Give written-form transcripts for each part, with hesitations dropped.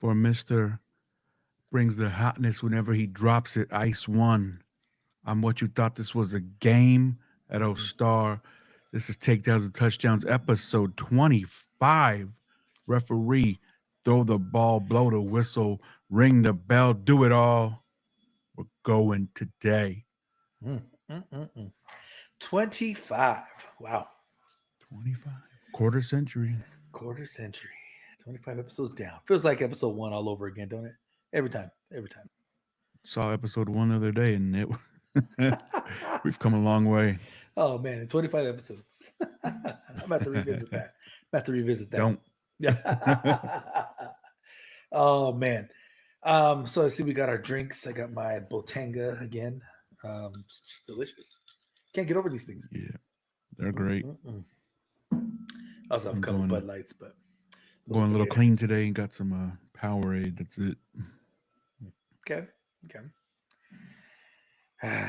for Mister brings the hotness whenever he drops it. Ice one. I'm what you thought this was a game at O Mm. Star. This is Takedowns and Touchdowns, episode 25. Referee, throw the ball, blow the whistle, ring the bell, do it all. We're going today. Mm, mm. 25. Wow. 25. Quarter century. Quarter century. 25 episodes down. Feels like episode 1 all over again, don't it? Every time. Every time. Saw episode one the other day, and we've come a long way. Oh, man. In 25 episodes. I'm about to revisit that. I'm about to revisit that. Don't. Yeah. Oh, man. So I see we got our drinks. I got my Botanga again. It's just delicious. Can't get over these things. Yeah, they're great. Mm-mm-mm. I also have a I'm couple Bud going Lights, but a little going a bit little later. clean today. Got some Powerade. That's it. Okay. Okay.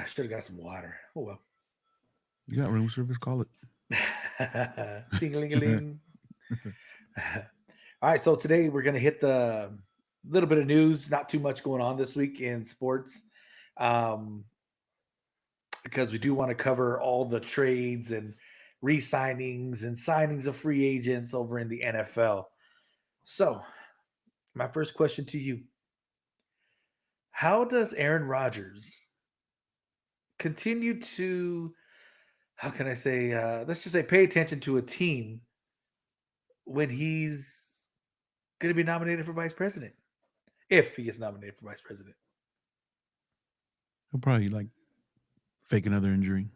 Should have got some water. Oh well. You got room service? Call it. Ding a ling a ling. All right, so today we're gonna hit the little bit of news. Not too much going on this week in sports, um, because we do want to cover all the trades and re-signings and signings of free agents over in the NFL. So, my first question to you: how does Aaron Rodgers continue to, how can I say, let's just say, pay attention to a team when he's going to be nominated for vice president, if he gets nominated for vice president? He'll probably like fake another injury,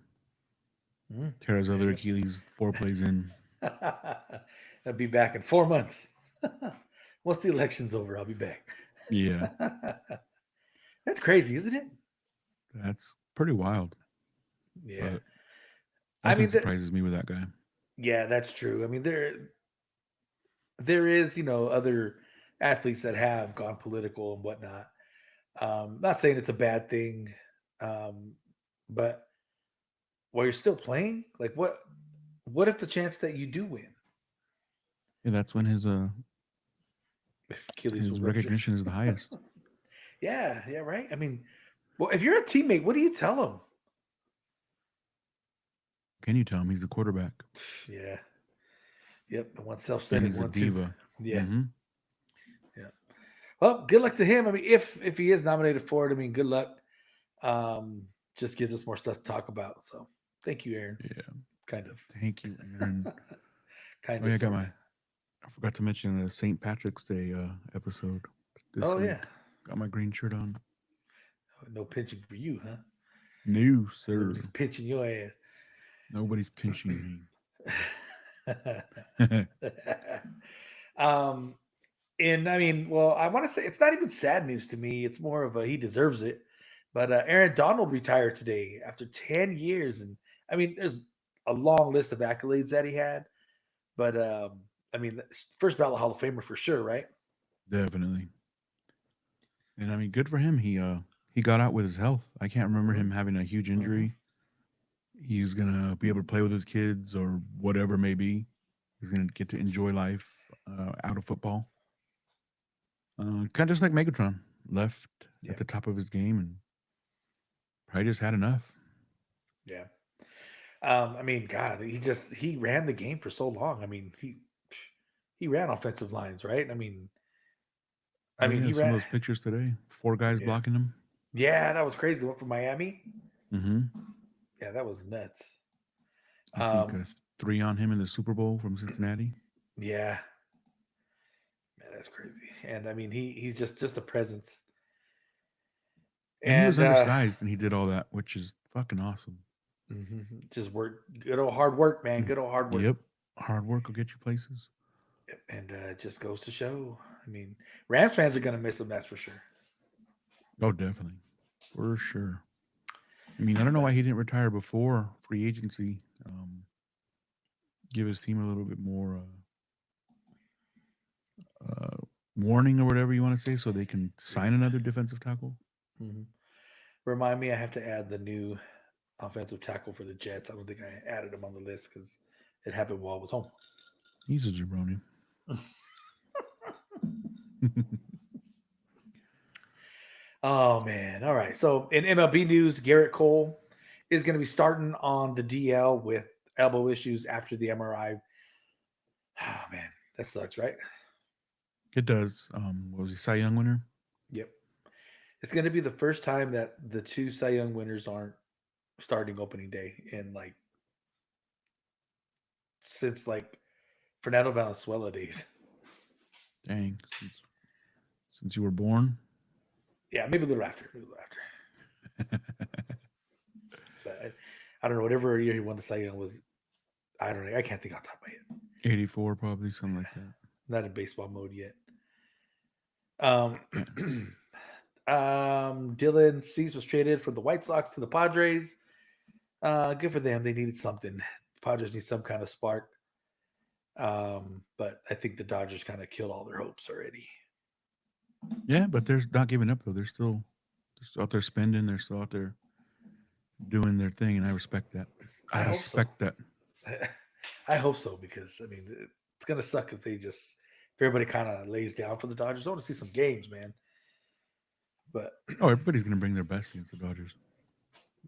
tear his There other you Achilles 4 plays in. go. I'll be back in 4 months. Once the election's over, I'll be back. Yeah, That's crazy, isn't it? that's pretty wild. Yeah. But I nothing mean, surprises me with that guy. yeah, that's true. I mean, there is, other athletes that have gone political and whatnot. Not saying it's a bad thing, um, but while you're still playing, like what if the chance that you do win, Yeah, that's when if Achilles will his rupture? recognition is the highest. Yeah, yeah, right. I mean, well, if you're a teammate, what do you tell them? Can you tell him he's the quarterback Yeah, yep. And one and self-centered he's a one too. diva? Yeah, Mm-hmm. yeah. Well, good luck to him. I mean, if he is nominated for it, I mean, good luck. Um, just gives us more stuff to talk about. So, thank you, Aaron. Yeah. Kind of, Thank you, Aaron. kind Oh of, yeah, I got sort of. my. I forgot to mention the St. Patrick's Day episode this Oh yeah. week. Got my green shirt on. No pinching for you, huh? No, Nobody's sir. pinching your ass. Nobody's pinching me. um, and I mean, well, I want to say it's not even sad news to me. It's more of a he deserves it. But Aaron Donald retired today after 10 years. And I mean, there's a long list of accolades that he had. But I mean, first ballot Hall of Famer for sure, right? Definitely. And I mean, good for him. He got out with his health. I can't remember Hmm. him having a huge Hmm. injury. He's gonna be able to play with his kids or whatever may be. He's gonna get to enjoy life out of football. Kind of just like Megatron, left Yeah. at the top of his game and probably just had enough. Yeah. I mean, God, he ran the game for so long. I mean, he ran offensive lines, right? I Oh mean, yeah, he some of ran. those pictures today. 4 guys Yeah, blocking him. yeah, that was crazy. The one from Miami. Mm-hmm. Yeah, that was nuts. I think Um, 3 on him in the Super Bowl from Cincinnati. yeah, man, that's crazy. And I mean, he's just a presence. And he was And undersized and he did all that, which is fucking awesome. just work, good old hard work, man. Mm. Good old hard work. Yep. Hard work will get you places. And it just goes to show. I mean, Rams fans are gonna miss him. That's for sure. Oh, definitely. For sure. I mean, I don't know why he didn't retire before free agency. Give his team a little bit more uh, warning or whatever you want to say so they can sign Yeah. another defensive tackle. Hmm. Remind me, I have to add the new offensive tackle for the Jets. I don't think I added him on the list because it happened while I was home. He's a jabroni. Oh man. All right. So in MLB news, Garrett Cole is going to be starting on the DL with elbow issues after the MRI. Oh man, that sucks, right? It does. What was he, Cy Young winner? Yep. It's going to be the first time that the two Cy Young winners aren't starting opening day in like since like Fernando Valenzuela days. Dang, since you were born. Yeah, maybe a little after. Maybe a little after. But I don't know. Whatever year he won the Cy Young was, I don't know. I can't think off the top of my head. 84, probably something like that. Not in baseball mode yet. Um, Yeah. Dylan Cease was traded from the White Sox to the Padres. Good for them. They needed something. The Padres need some kind of spark. But I think the Dodgers kind of killed all their hopes already. Yeah, but they're not giving up though. They're still out there spending. They're still out there doing their thing, and I respect that. I I hope so. respect that. I hope so because I mean it's gonna suck if they just if everybody kind of lays down for the Dodgers. I want to see some games, man. But Oh, everybody's gonna bring their best against the Dodgers.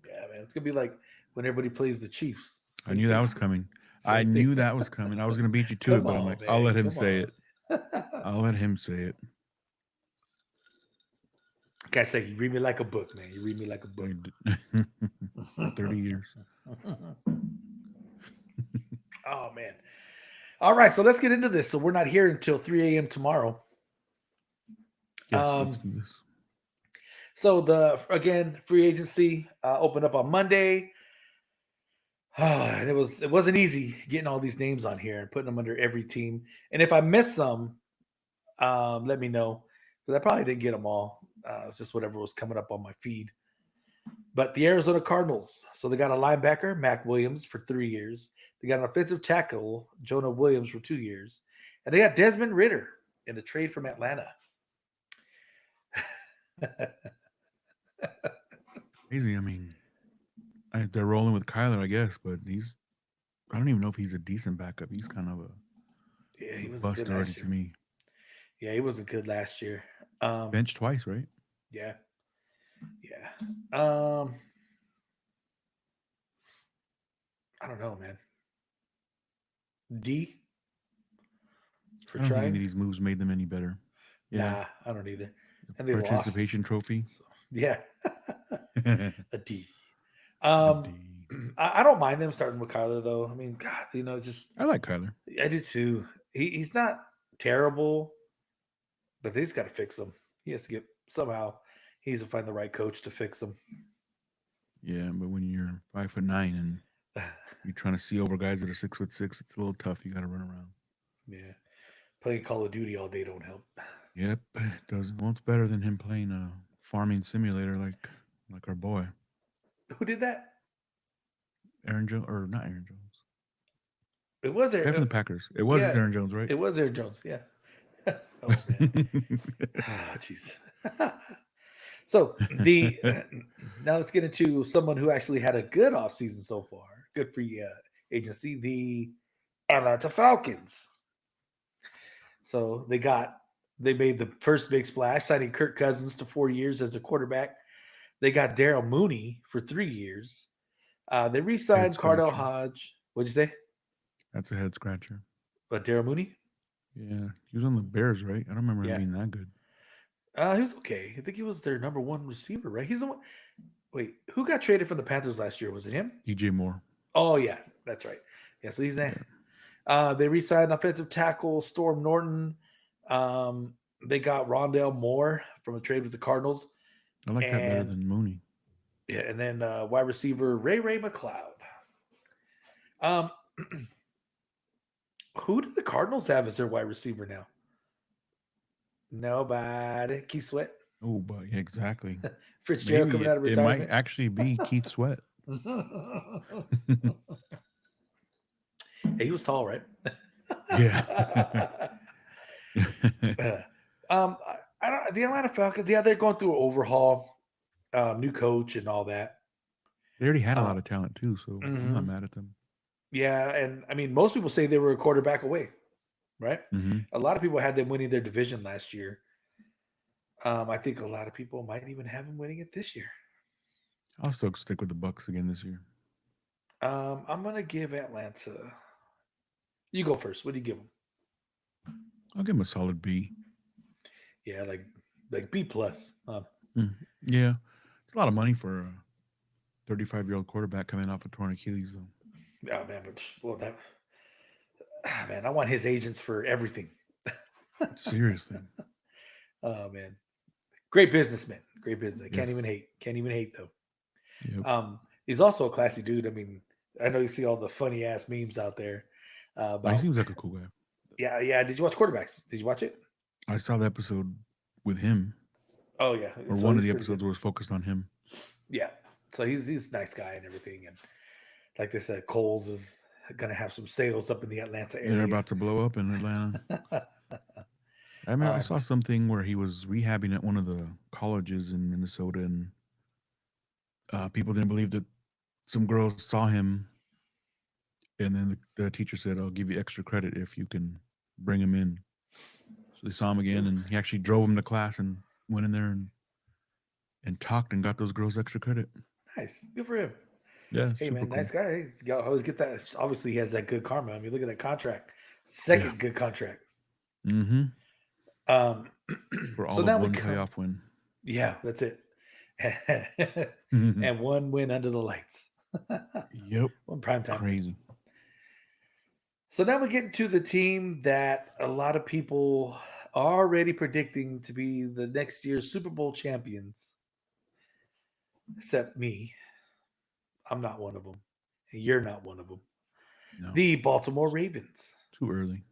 yeah, man, it's gonna be like when everybody plays the Chiefs. I Same knew that thing. was coming. I Same thing. knew that was coming. I was gonna beat you to it, Come but I'm on, like, I'll man. let him Come say on. it. I'll let him say it. Guys say you read me like a book, man. You read me like a book. For 30 years. Oh man. All right, so let's get into this. So we're not here until 3 a.m. tomorrow. Yes, let's Um, do this. so the again free agency opened up on Monday. And it wasn't easy getting all these names on here and putting them under every team. And if I miss some, let me know because I probably didn't get them all. It's just whatever was coming up on my feed. But the Arizona Cardinals, so they got a linebacker, Mac Williams, for 3 years. They got an offensive tackle, Jonah Williams, for 2 years. And they got Desmond Ritter in a trade from Atlanta. Crazy. I mean, they're rolling with Kyler, I guess, but I don't even know if he's a decent backup. He's kind Yeah, of he a wasn't good bust already last to year. me. Yeah, he wasn't good last year. Um, Benched twice, right? yeah, yeah. Um, I don't know, man. D for I don't think any trying? of these moves made them any better. Yeah. Nah, I don't either. The And they lost. participation trophy. So, yeah, A a D. Um, D. I don't mind them starting with Kyler though. I mean, God, just I like Kyler. I do too. He's not terrible, but they just got to fix him. He has to get somehow. He needs to find the right coach to fix him. Yeah, but when you're 5'9" and you're trying to see over guys that are 6'6", it's a little tough. You got to run around. Yeah, playing Call of Duty all day don't help. Yep, it does. Well, it's better than him playing a farming simulator like our boy Who did that? Aaron Jones, or not Aaron Jones, It was guy there. from the Packers. It was Yeah, Aaron Jones, right? it was Aaron Jones. Yeah. Oh man. Ah, jeez. So the now let's get into someone who actually had a good offseason so far. Good free agency, the Atlanta Falcons. So they made the first big splash, signing Kirk Cousins to 4 years as a quarterback. They got Daryl Mooney for 3 years. They Head re-signed Cardell scratcher. Hodge. What'd you say? That's a head scratcher. Daryl Mooney? Yeah, he was on the Bears, right? I don't remember him Yeah. being that good. He was okay. I think he was their number one receiver, right? He's the one. Wait, who got traded from the Panthers last year? Was it him? DJ Moore. Oh yeah, that's right. Yeah, so he's there. Yeah, They re-signed offensive tackle Storm Norton. Um, they got Rondell Moore from a trade with the Cardinals, I like that better and than Mooney. yeah, and then wide receiver Ray McLeod. Um, who do the Cardinals have as their wide receiver now? Nobody. Keith Sweat, Oh, but yeah, exactly. Fitzgerald Maybe coming out of it might retirement. actually be Keith Sweat. Hey, he was tall, right? Yeah. I don't. The Atlanta Falcons, yeah, they're going through an overhaul, new coach and all that. They already had a Uh, lot of talent too, so I'm not mhm. mad at them. Yeah, and I mean, most people say they were a quarterback away, right? Hmm. A lot of people had them winning their division last year. I think a lot of people might even have him winning it this year. I'll still stick with the Bucks again this year. I'm gonna give Atlanta. You go first. What do you give them? I'll give him a solid B. Yeah, like B plus. Mm, yeah, it's a lot of money for a 35-year-old quarterback coming off a torn Achilles, though. Oh man, but well that man, I want his agents for everything. Seriously. Oh man, great businessman. Great businessman. Can't even Yes. hate. Can't even hate though. Yep. He's also a classy dude. I mean, I know you see all the funny ass memes out there No, he about. seems like a cool guy. Yeah, yeah. Did you watch Quarterbacks? Did you watch it? I saw the episode with him, Oh yeah. or So one of he's the pretty good. episodes was focused on him. Yeah. So he's a nice guy and everything. And like they said, Coles is gonna have some sales up in the Atlanta They're area. about to blow up in Atlanta. I remember I um, saw something where he was rehabbing at one of the colleges in Minnesota, and people didn't believe that some girls saw him, and then the teacher said, "I'll give you extra credit if you can bring him in." So they saw him again, and he actually drove him to class and went in there and talked and got those girls extra credit. nice. Good for him. Yeah, Hey super man, cool. nice guy. Hey, you always get that. Obviously, he has that good karma. I mean, look at that contract. Yeah. Second good contract. Mm-hmm. Um, For so all of now we one come. playoff win. Yeah, that's it. And one win under the lights. Yep. One primetime win. Crazy. So now we get into the team that a lot of people are already predicting to be the next year's Super Bowl champions, except me. I'm not one of them. And you're not one of them. No. The Baltimore Ravens. Too early.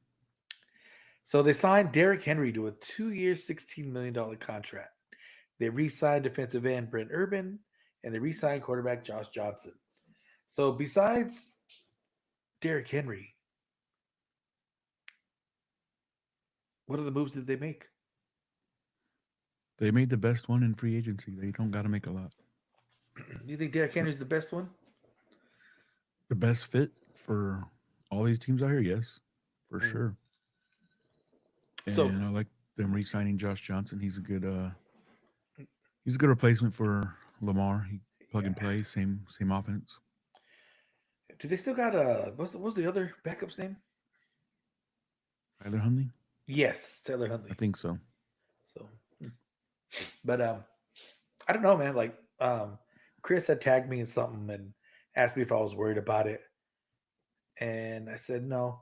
So they signed Derrick Henry to a 2 year, $16 million contract. They re signed defensive end Brent Urban and they re signed quarterback Josh Johnson. So besides Derrick Henry, what other moves did they make? They made the best one in free agency. They don't got to make a lot. Do you think Derrick Henry's the best one? The best fit for all these teams out here, yes, for Mhm. sure. So, And I like them re-signing Josh Johnson. He's a good replacement for Lamar. He plug and yeah. play, same offense. Do they still got what's the other backup's name? Tyler Huntley, Yes, Taylor I Huntley. think so. So, but I don't know, man. Like, Chris had tagged me in something and asked me if I was worried about it, and I said no.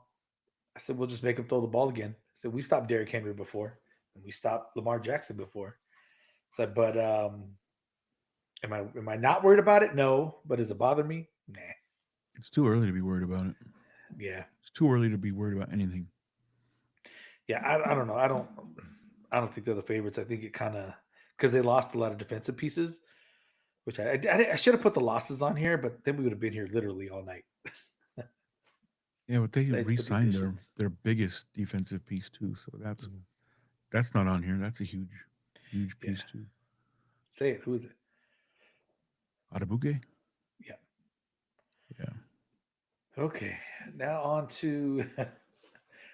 I said we'll just make him throw the ball again. I said we stopped Derrick Henry before, and we stopped Lamar Jackson before. I said, but am I not worried about it? No. But does it bother me? Nah. It's too early to be worried about it. Yeah. It's too early to be worried about anything. Yeah. I don't know. I don't think they're the favorites. I think it kind of because they lost a lot of defensive pieces, which I should have put the losses on here, but then we would have been here literally all night. Yeah, but they They had to put the re-signed additions. their biggest defensive piece too, so Mhm. that's not on here. That's a huge Yeah. piece too. Say it. Who is it? Adabuke? Yeah. Yeah. Okay. Now on to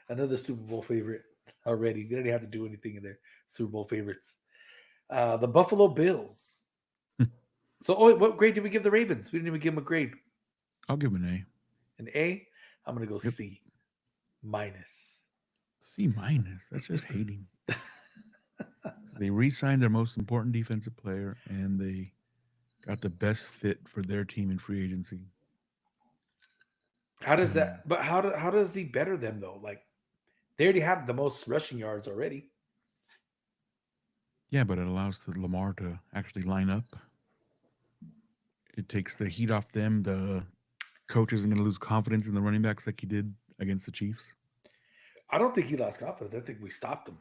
another Super Bowl favorite already. They didn't have to do anything in their Super Bowl favorites. The Buffalo Bills. So, oh, what grade did we give the Ravens? We didn't even give them a grade. I'll give him an An A. I'm gonna go A. Yep. C minus. C minus. That's just hating. They re-signed their most important defensive player, and they got the best fit for their team in free agency. How does And that? But how does he better them though? Like they already have the most rushing yards already. yeah, but it allows the Lamar to actually line up. It takes the heat off them. The coach isn't going to lose confidence in the running backs like he did against the Chiefs. I don't think he lost confidence. I think we stopped him.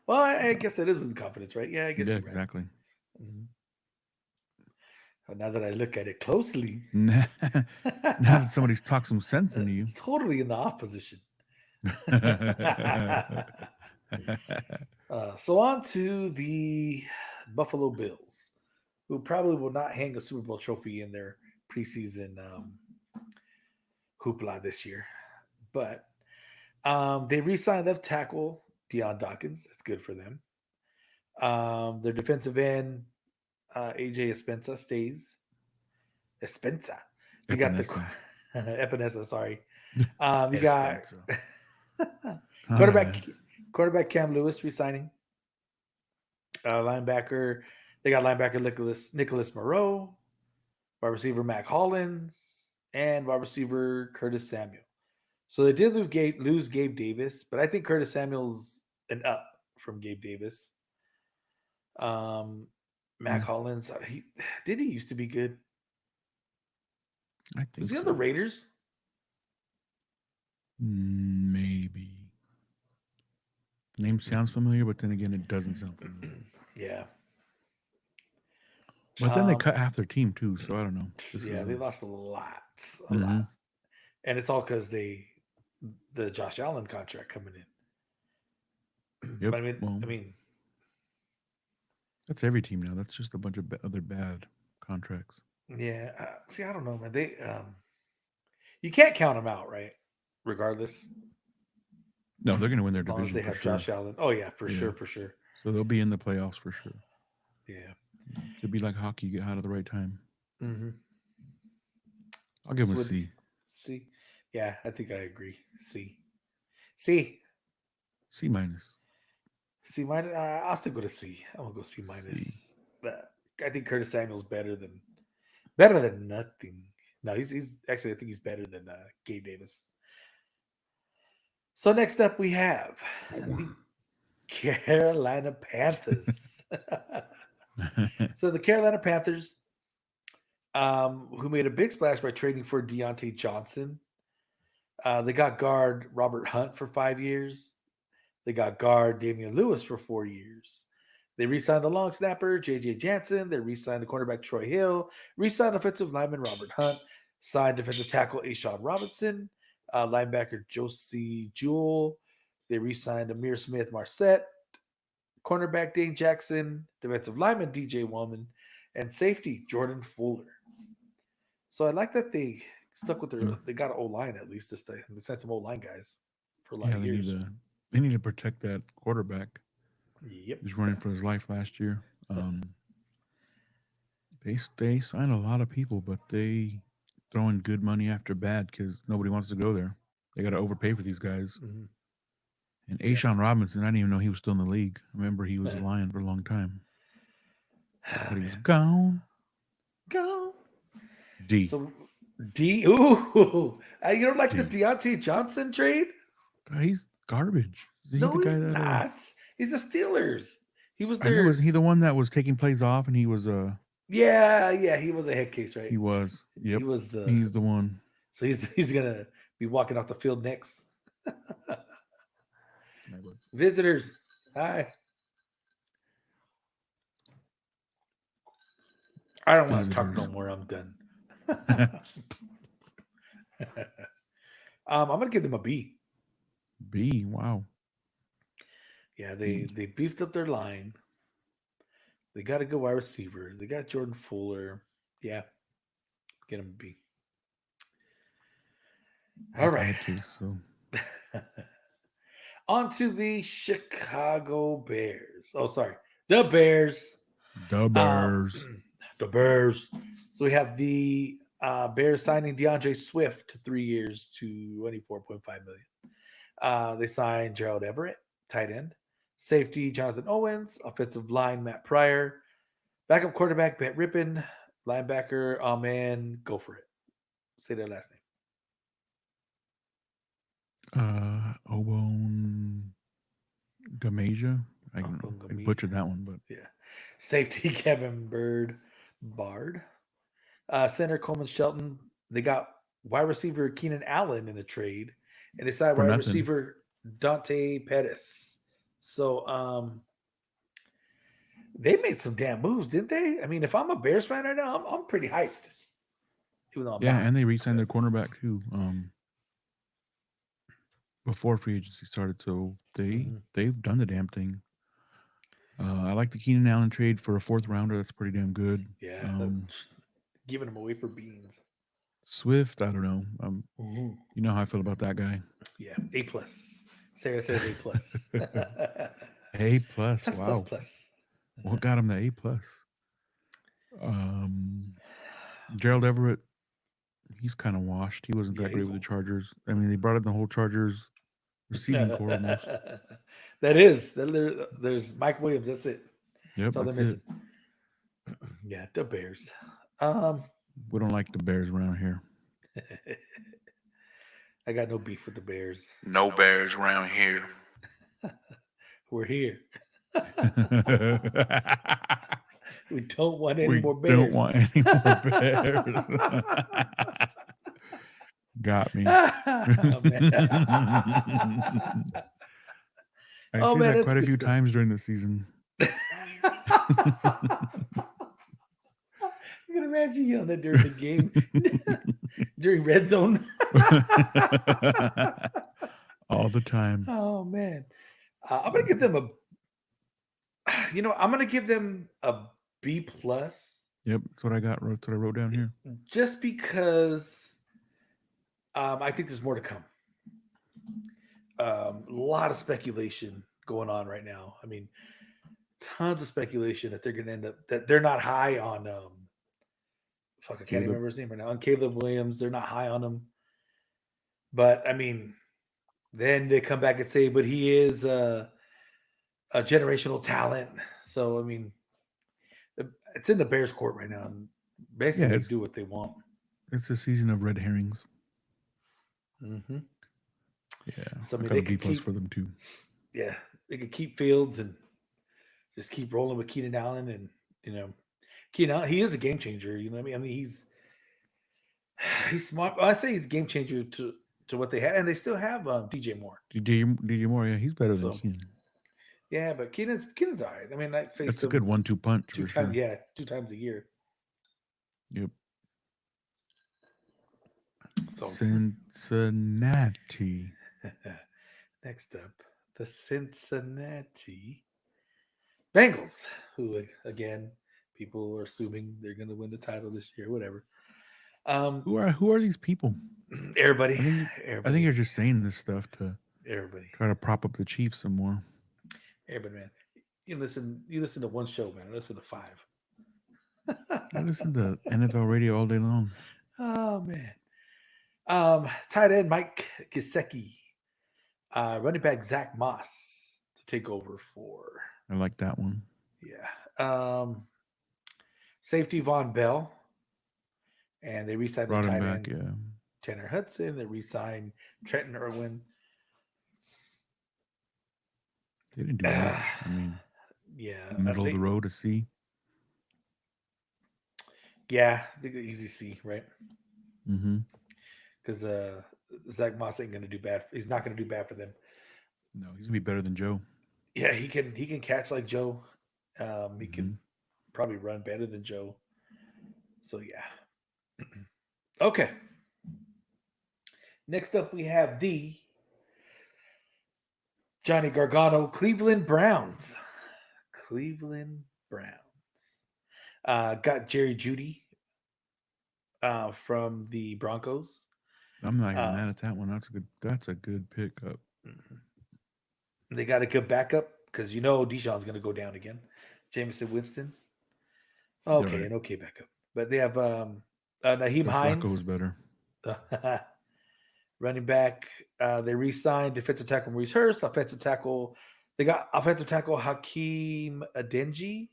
Well, I No. guess that is with confidence, right? Yeah, I guess Yeah, you're right. exactly. Mhm. Now that I look at it closely, now that somebody's talked some sense into you. it's totally in the off position. So on to the Buffalo Bills, who probably will not hang a Super Bowl trophy in their preseason hoopla this year. But they re-signed left tackle Deion Dawkins. That's good for them. Their defensive end, AJ Espensa stays. Espensa. You got the Epinesa. Epinesa. Sorry. You got Espensa. quarterback quarterback Cam Lewis resigning. Linebacker. They got linebacker Nicholas Moreau, wide receiver Mac Hollins, and wide receiver Curtis Samuel. So they did lose Gabe Davis, but I think Curtis Samuel's an up from Gabe Davis. Um, Mac Mm, Hollins, he used to be good. I Was think he on so. the Raiders? Maybe. Name sounds familiar, but then again, it doesn't sound familiar. Yeah. But then they Um, cut half their team too, so I don't know. This yeah, is they a. lost a lot, Mm-hmm. and it's all because the Josh Allen contract coming in. Yep. But Well, I mean, that's every team now. That's just a bunch of other bad contracts. yeah. See, I don't know, man. You can't count them out, right? Regardless, No, they're going to win their as long as division they for have sure. Josh Allen. Oh yeah, for Yeah. sure, for sure. So they'll be in the playoffs for sure. Yeah. Could be like hockey, get out at the right time. Mm-hmm. I'll give them So a would C. C? Yeah, I think I agree. C. C. C minus. C minus. I'll stick with a C. I'm gonna go C C. minus. But I think Curtis Samuel's better than nothing. No, he's actually I think he's better than Gabe Davis. So next up we have the Carolina Panthers. So the Carolina Panthers, who made a big splash by trading for Deontay Johnson. They got guard Robert Hunt for 5 years. They got guard Damian Lewis for 4 years. They re-signed the long snapper J.J. Jansen. They re-signed the cornerback Troy Hill. Re-signed offensive lineman Robert Hunt. Signed defensive tackle Ashawn Robinson. Linebacker Josie Jewell. They re-signed Amir Smith Marset. Cornerback Dane Jackson. Defensive lineman DJ Woman. And safety Jordan Fuller. So I like that they stuck with Yeah, they got an O line at least this day. They sent some O line guys for a lot yeah, of years. they need to protect that quarterback. Yep. He was running for his life last year. They sign a lot of people, but they throwing good money after bad because nobody wants to go there. They got to overpay for these guys. Mm-hmm. And Yeah. Ashawn Robinson, I didn't even know he was still in the league. I remember he was a Lion for a long time. Oh Thought he was man. gone. Go. D. So D. Ooh, you don't like the D. Deontay Johnson trade? He's garbage. Is he the No, guy he's that not. He's the Steelers. He was I know, is their. he the one that was taking plays off and he was Yeah, yeah. He was a head case, right? he was. He Yep. was the. He's the one. So he's gonna be walking off the field next. My bad. Visitors. Hi. I don't want to talk no Visitors. more. I'm done. I'm gonna give them a B. B. Wow. Yeah, B. they beefed up their line. They got a good wide receiver. They got Jordan Fuller. Yeah, get him a B. All It's a right. head case, so On to the Chicago Bears. Oh, sorry. The Bears. the Um, Bears. the Bears. So we have the Bears signing DeAndre Swift to 3 years to 24.5 million. They signed Gerald Everett, tight end. Safety Jonathan Owens, offensive line Matt Pryor, backup quarterback Bet Rippin, linebacker Amen. Go for it. Say their last name. Obone Gamasia. I don't know. I Okungame. butchered that one, but Yeah. Safety Kevin Bard. Center Coleman Shelton. They got wide receiver Keenan Allen in the trade, and they signed for wide nothing. receiver Dante Pettis. So they made some damn moves, didn't they? I mean, if I'm a Bears fan right now, I'm pretty hyped, even though I'm Yeah, not. and they re-signed But their cornerback too. Before free agency started, so mhm. they've done the damn thing. I like the Keenan Allen trade for a fourth rounder. That's pretty damn good. Yeah, giving them away for beans. Swift, I don't know. Mhm. You know how I feel about that guy. Yeah, A plus. Sarah says A plus. A plus. Plus plus Wow. plus. What got him the A plus? Um, Gerald Everett, he's kind of washed. He wasn't Yeah, that great he's with the old. Chargers. I mean, they brought in the whole Chargers receiving core almost. There's Mike Williams. That's it. Yep, That's all they're that's it. missing. Yeah, the Bears. Um, We don't like the Bears around here. I got no beef with the Bears. No Bears around here. We're here. We don't want any We more don't Bears. want any more Bears. Got me. Oh, man. I Oh say man, that that's quite a good few stuff. times during the season. You can imagine yelling that during the game, during red zone. All the time. Oh man, I'm gonna give them a. I'm gonna give them a B plus, Yep, that's what I got. That's what I wrote down here. just because I think there's more to come. A lot of speculation going on right now. I mean, tons of speculation that they're going to end up that they're not high on. Fuck, I can't Caleb. remember his name right now. On Caleb Williams, they're not high on him. But I mean, then they come back and say, but he is a generational talent. So I mean, it's in the Bears' court right now, and Yeah, basically they can do what they want. it's a season of red herrings. Mm-hmm. Yeah, So I I mean, got they a B could plus keep, for them too. yeah, they could keep Fields and just keep rolling with Keenan Allen, and Keenan Allen, he is a game changer. You know what I mean? I mean, he's smart. Well, I say he's a game changer to what they had, and they still have DJ Moore. DJ Moore, yeah, he's better than So Keenan. yeah, but Keenan's all right. I mean, I faced That's a good him 1-2 punch two for times. sure. Yeah, 2 times a year. Yep. So Cincinnati. next up, the Cincinnati Bengals, who again people are assuming they're going to win the title this year. Whatever. Um, Who are these people? everybody, I think I think everybody, you're just saying this stuff to everybody, try to prop up the Chiefs some more. everybody, man. You listen to one show, man. Listen to five. I listen to NFL radio all day long. Oh man. Tight end Mike Gesicki, running back Zach Moss to take over for I like that one. yeah. Safety Von Bell, and they re-signed their Brought him tight back, end yeah. Tanner Hudson. They re-signed Trenton Irwin. They didn't do much. I mean, Yeah, middle of the road to see. yeah, the easy C, right? Mm-hmm. Because Zach Moss ain't gonna do bad. He's not gonna do bad for them. No, he's gonna be better than Joe. Yeah, he can catch like Joe. He Mm-hmm. can probably run better than Joe. So yeah. Okay. Next up, we have the Johnny Gargano Cleveland Browns. Cleveland Browns. Got Jerry Judy from the Broncos. I'm not even Uh, mad at that one. That's a good pickup. they got a good backup because Deshaun's going to go down again. Jameson Winston. They're Okay, right. an okay backup. But they have Naheem Joe Flacco was Hines, better. running back. They re-signed defensive tackle Maurice Hurst. Offensive tackle. They got offensive tackle Hakeem Adeniji.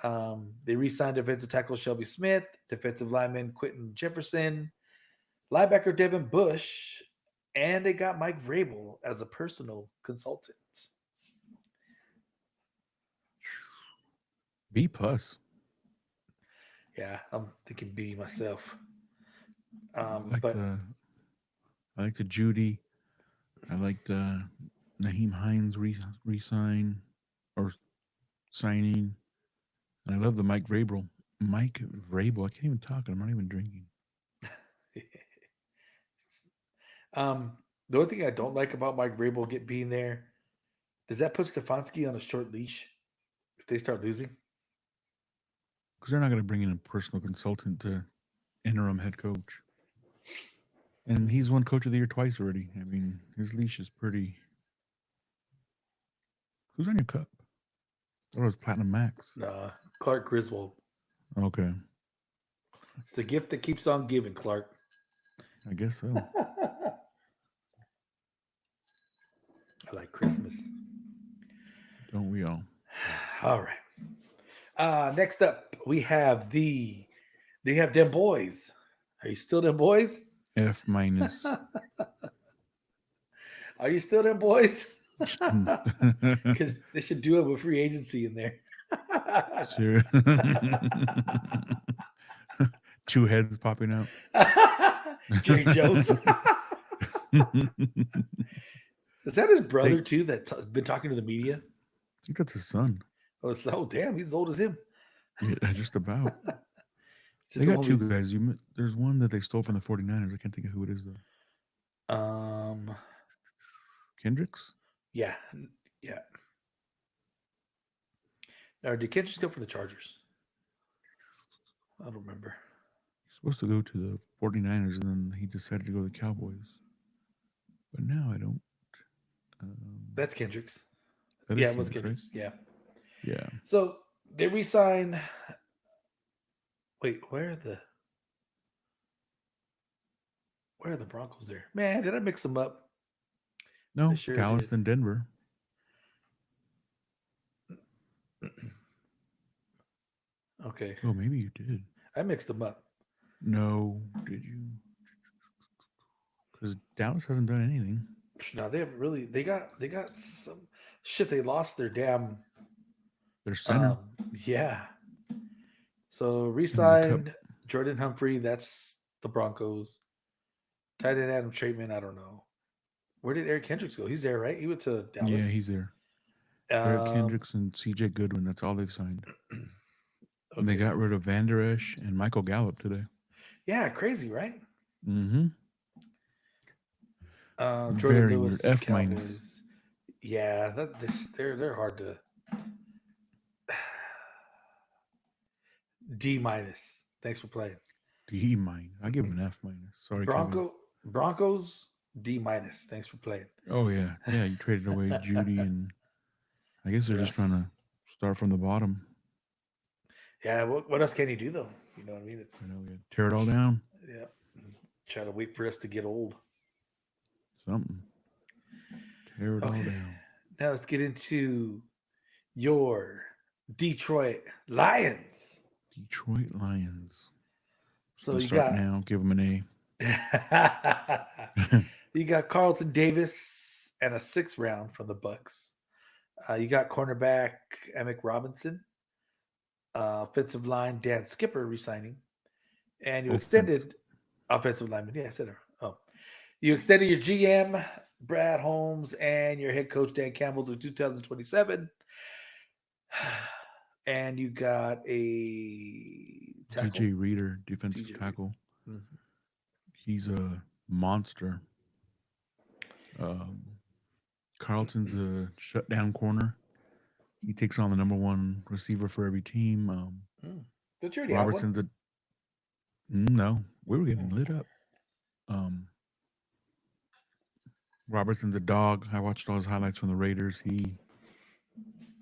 They re-signed defensive tackle Shelby Smith, defensive lineman Quentin Jefferson, linebacker Devin Bush, and they got Mike Vrabel as a personal consultant. B plus. Yeah, I'm thinking B myself. I like But the I like the Judy. I like the Naheem Hines resign or signing. And I love the Mike Vrabel. Mike Vrabel. I can't even talk. I'm not even drinking. the only thing I don't like about Mike Vrabel being there, does that put Stefanski on a short leash if they start losing? Because they're not going to bring in a personal consultant to interim head coach. And he's won coach of the year twice already. I mean, his leash is pretty. Who's on your cup? That was Platinum Max. Clark Griswold. Okay, It's the gift that keeps on giving, Clark. I guess so. I like Christmas. Don't we all? All right. Next up, we have the. Do you have them boys? Are you still them boys? F minus. Are you still them boys? Because they should do it with free agency in there. Sure. Two heads popping out. Jerry Jones. Is that his brother They, too? That's been talking to the media. I think that's his son. Oh, damn, he's as old as him. Yeah, just about. Is it They the got one two we? guys. There's one that they stole from the 49ers. I can't think of who it is though. Um, Kendricks? yeah, yeah. Or did Kent just go for the Chargers? I don't remember. He's supposed to go to the 49ers and then he decided to go to the Cowboys. But now I don't. Um, That's Kendricks. that is Yeah, it was Kendricks, right? Kendricks. Yeah. Yeah. So they re-sign. Wait, where are the Broncos there? Man, did I mix them up? I No, sure Dallas did. and Denver. Okay, Oh, maybe you did. I mixed them up. No, did you? Because Dallas hasn't done anything. No, they haven't really. They got some shit. They lost their damn. Their center Um, yeah. So in the cup. re-signed Jordan Humphrey. That's the Broncos. Tight end Adam Traitman. I don't know. Where did Eric Kendricks go? He's there, right? He went to Yeah, Dallas. he's there. Eric Um, Kendricks and CJ Goodwin. That's all they've signed. And they okay. got rid of Van Der Esch and Michael Gallup today. Yeah, crazy, right? Mm-hmm. Jordan Very weird. Lewis is F minus. Cowboys. Yeah, they're hard to D minus. Thanks for playing. D minus. I give him an F minus. Sorry, Kevin. Broncos D minus. Thanks for playing. Oh yeah, yeah. You traded away Judy, and I guess they're just trying Russ. to start from the bottom. Yeah, what else can you do though? You know what I mean? I It's know. Yeah. Tear it all down. yeah. Try to wait for us to get old. Something. Tear it all Okay. down. Now let's get into your Detroit Lions. Detroit Lions. So Gonna you start got now. Give them an A. you got Carlton Davis and a sixth round from the Bucks. You got cornerback Emick Robinson, offensive line Dan Skipper resigning, and you Offense. extended offensive lineman. Yeah, I said it. Oh, you extended your GM Brad Holmes and your head coach Dan Campbell to 2027, and you got a tackle DJ Reader, defensive TJ Reed. tackle. Mhm. He's a monster. Um, Carlton's a shutdown corner. He takes on the number one receiver for every team. Mm. Don't you already have one? Robertson's a no. We were getting Mm. lit up. Um, Robertson's a dog. I watched all his highlights from the Raiders. He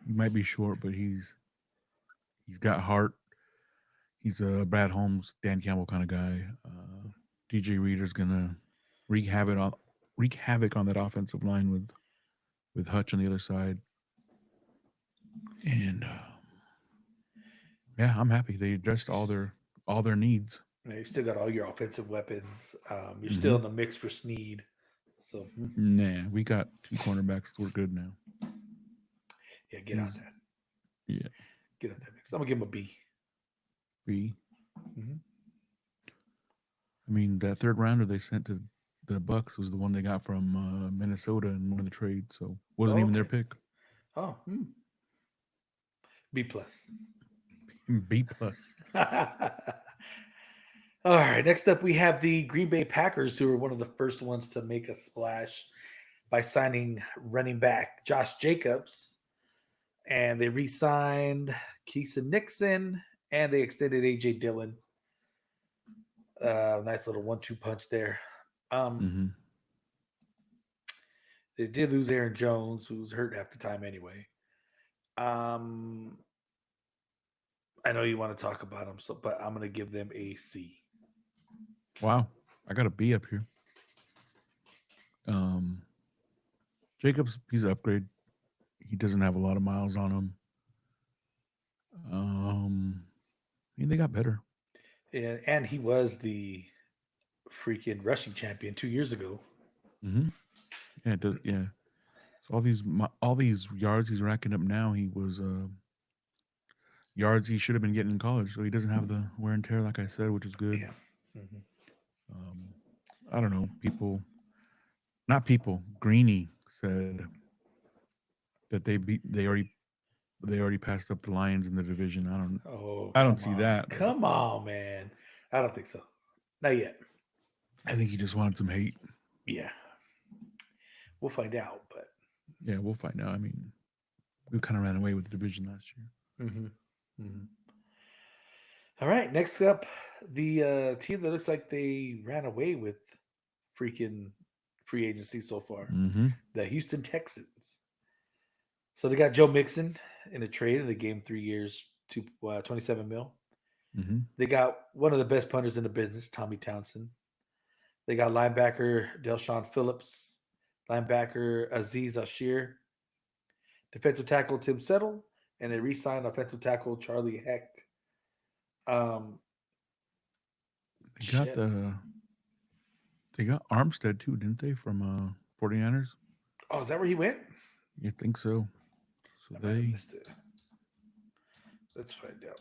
might be short, but he's got heart. He's a Brad Holmes, Dan Campbell kind of guy. DJ Reader's gonna wreak havoc on wreak havoc on that offensive line with Hutch on the other side. And yeah, I'm happy they addressed all their needs. You still got all your offensive weapons. You're still Mm-hmm. in the mix for Sneed. So Nah, we got two cornerbacks. We're good now. yeah, get on He's that. yeah Get on that mix. I'm gonna give him a B. B. Mm-hmm. I mean, that third rounder they sent to the Bucks was the one they got from Minnesota in one of the trades, so wasn't Oh, even their okay. pick. Oh, B plus. B plus. All right. Next up, we have the Green Bay Packers, who are one of the first ones to make a splash by signing running back Josh Jacobs, and they re-signed Keeson Nixon, and they extended AJ Dillon. Nice little 1-2 punch there. Mm-hmm. They did lose Aaron Jones, who was hurt half the time anyway. Um, I know you want to talk about them, so but I'm gonna give them a C. Wow, I got a B up here. Um, Jacobs, he's an upgrade. He doesn't have a lot of miles on him. I mean, they got better. And he was the freaking rushing champion 2 years ago. Mm-hmm. Yeah, it does, yeah. So all these yards he's racking up now, he was yards he should have been getting in college. So he doesn't have the wear and tear, like I said, which is good. Yeah. Hmm. Um, I don't know. Not people. Greeny said that they already passed up the Lions in the division. Oh, I don't come see on. that, but Come on, man. I don't think so. Not yet. I think he just wanted some hate. Yeah. We'll find out, but Yeah, we'll find out. I mean, we kind of ran away with the division last year. hmm. Hmm. All right. Next up, the team that looks like they ran away with freaking free agency so far, Mm-hmm. the Houston Texans. So they got Joe Mixon in a trade in the game, 3 years, 27 mil. Mm-hmm. They got one of the best punters in the business, Tommy Townsend. They got linebacker Delshawn Phillips, linebacker Aziz Ashir, defensive tackle Tim Settle, and they re-signed offensive tackle Charlie Heck. Um, They got shit. Armstead too, didn't they? From 49ers? Oh, is that where he went? You think so? So I might have they missed it. Let's find out.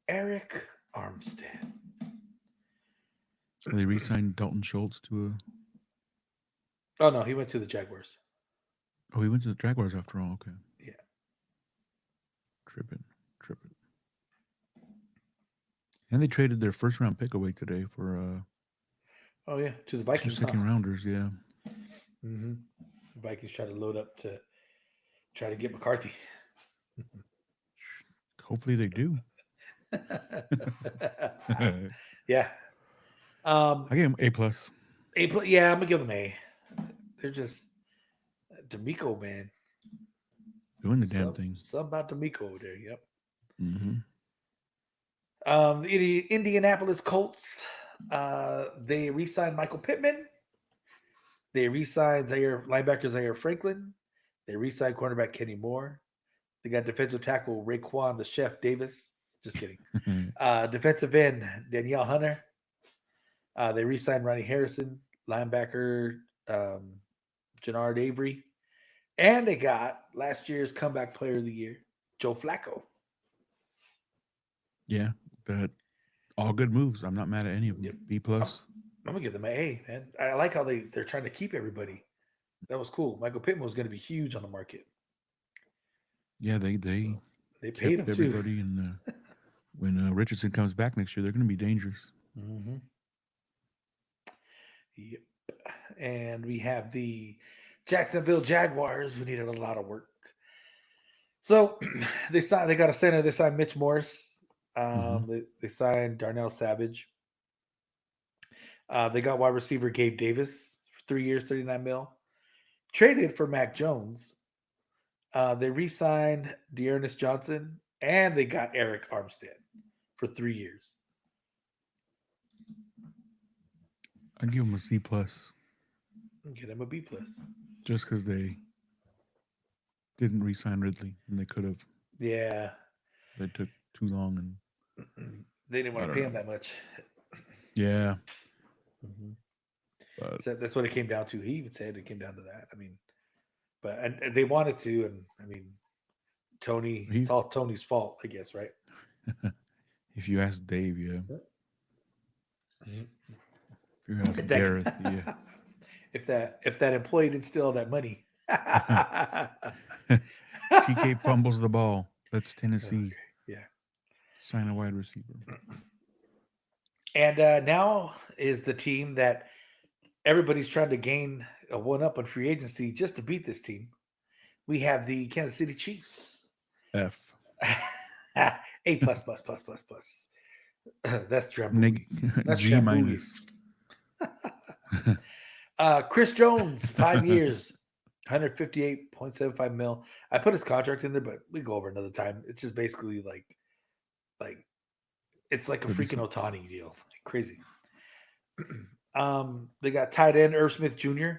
Eric Armstead. so they re-signed Dalton Schultz to a. Oh no, he went to the Jaguars. Oh, he went to the Jaguars after all. Okay, Yeah. tripping, tripping. And they traded their first round pick away today for Oh yeah, to the two Vikings, huh? second rounders. Yeah, Mm-hmm. The Vikings try to load up to try to get McCarthy. hopefully they do. I Yeah. Um. gave him A plus, Yeah, I'm gonna give them A. They're just D'Amico, man. doing the damn thing. Some about D'Amico over there. Yep. Mm-hmm. The Indianapolis Colts. They re-signed Michael Pittman. They re-signed linebacker Zaire Franklin. They re-signed cornerback Kenny Moore. They got defensive tackle Raekwon the Chef Davis. Just kidding. Defensive end Danielle Hunter. They re-signed Ronnie Harrison, linebacker Jannard Avery, and they got last year's comeback player of the year, Joe Flacco. Yeah, that all good moves. I'm not mad at any of them. Yep. B I'm, plus. I'm gonna give them an A, man. I like how they're trying to keep everybody. That was cool. Michael Pittman was going to be huge on the market, Yeah, so they they paid kept him too. everybody, and when Richardson comes back next year, they're going to be dangerous. Mm-hmm. Yep. And we have the Jacksonville Jaguars who needed a lot of work. So they got a center. They signed Mitch Morris. Mm-hmm. They signed Darnell Savage. They got wide receiver Gabe Davis for 3 years, 39 mil. Traded for Mac Jones. They re-signed Dearness Johnson, and they got Eric Armstead for 3 years. I give them a C plus, Get him a B plus. just because they didn't re-sign Ridley, and they could have. Yeah, They took too long, and they didn't want I to don't pay him know. that much. Yeah, Mm-hmm. but So that's what it came down to. He even said it came down to that. I mean, but and they wanted to, and I mean, Tony. he, It's all Tony's fault, I guess, right? if you ask Dave, yeah. Mhm. If you ask If Gareth, yeah. that if that employee didn't steal all that money. TK fumbles the ball. That's Okay, Tennessee. yeah. Sign a wide receiver. And now is the team that everybody's trying to gain a one up on free agency just to beat this team. We have the Kansas City Chiefs. F. A plus plus plus plus plus. That's Neg- Drambuie. That's G Drambuie. minus. Chris Jones, 5 years, 158.75 mil. I put his contract in there, but we go over another time. It's just basically like it's like a Could be freaking some. Otani deal, like crazy. They got tight end Irv Smith Jr.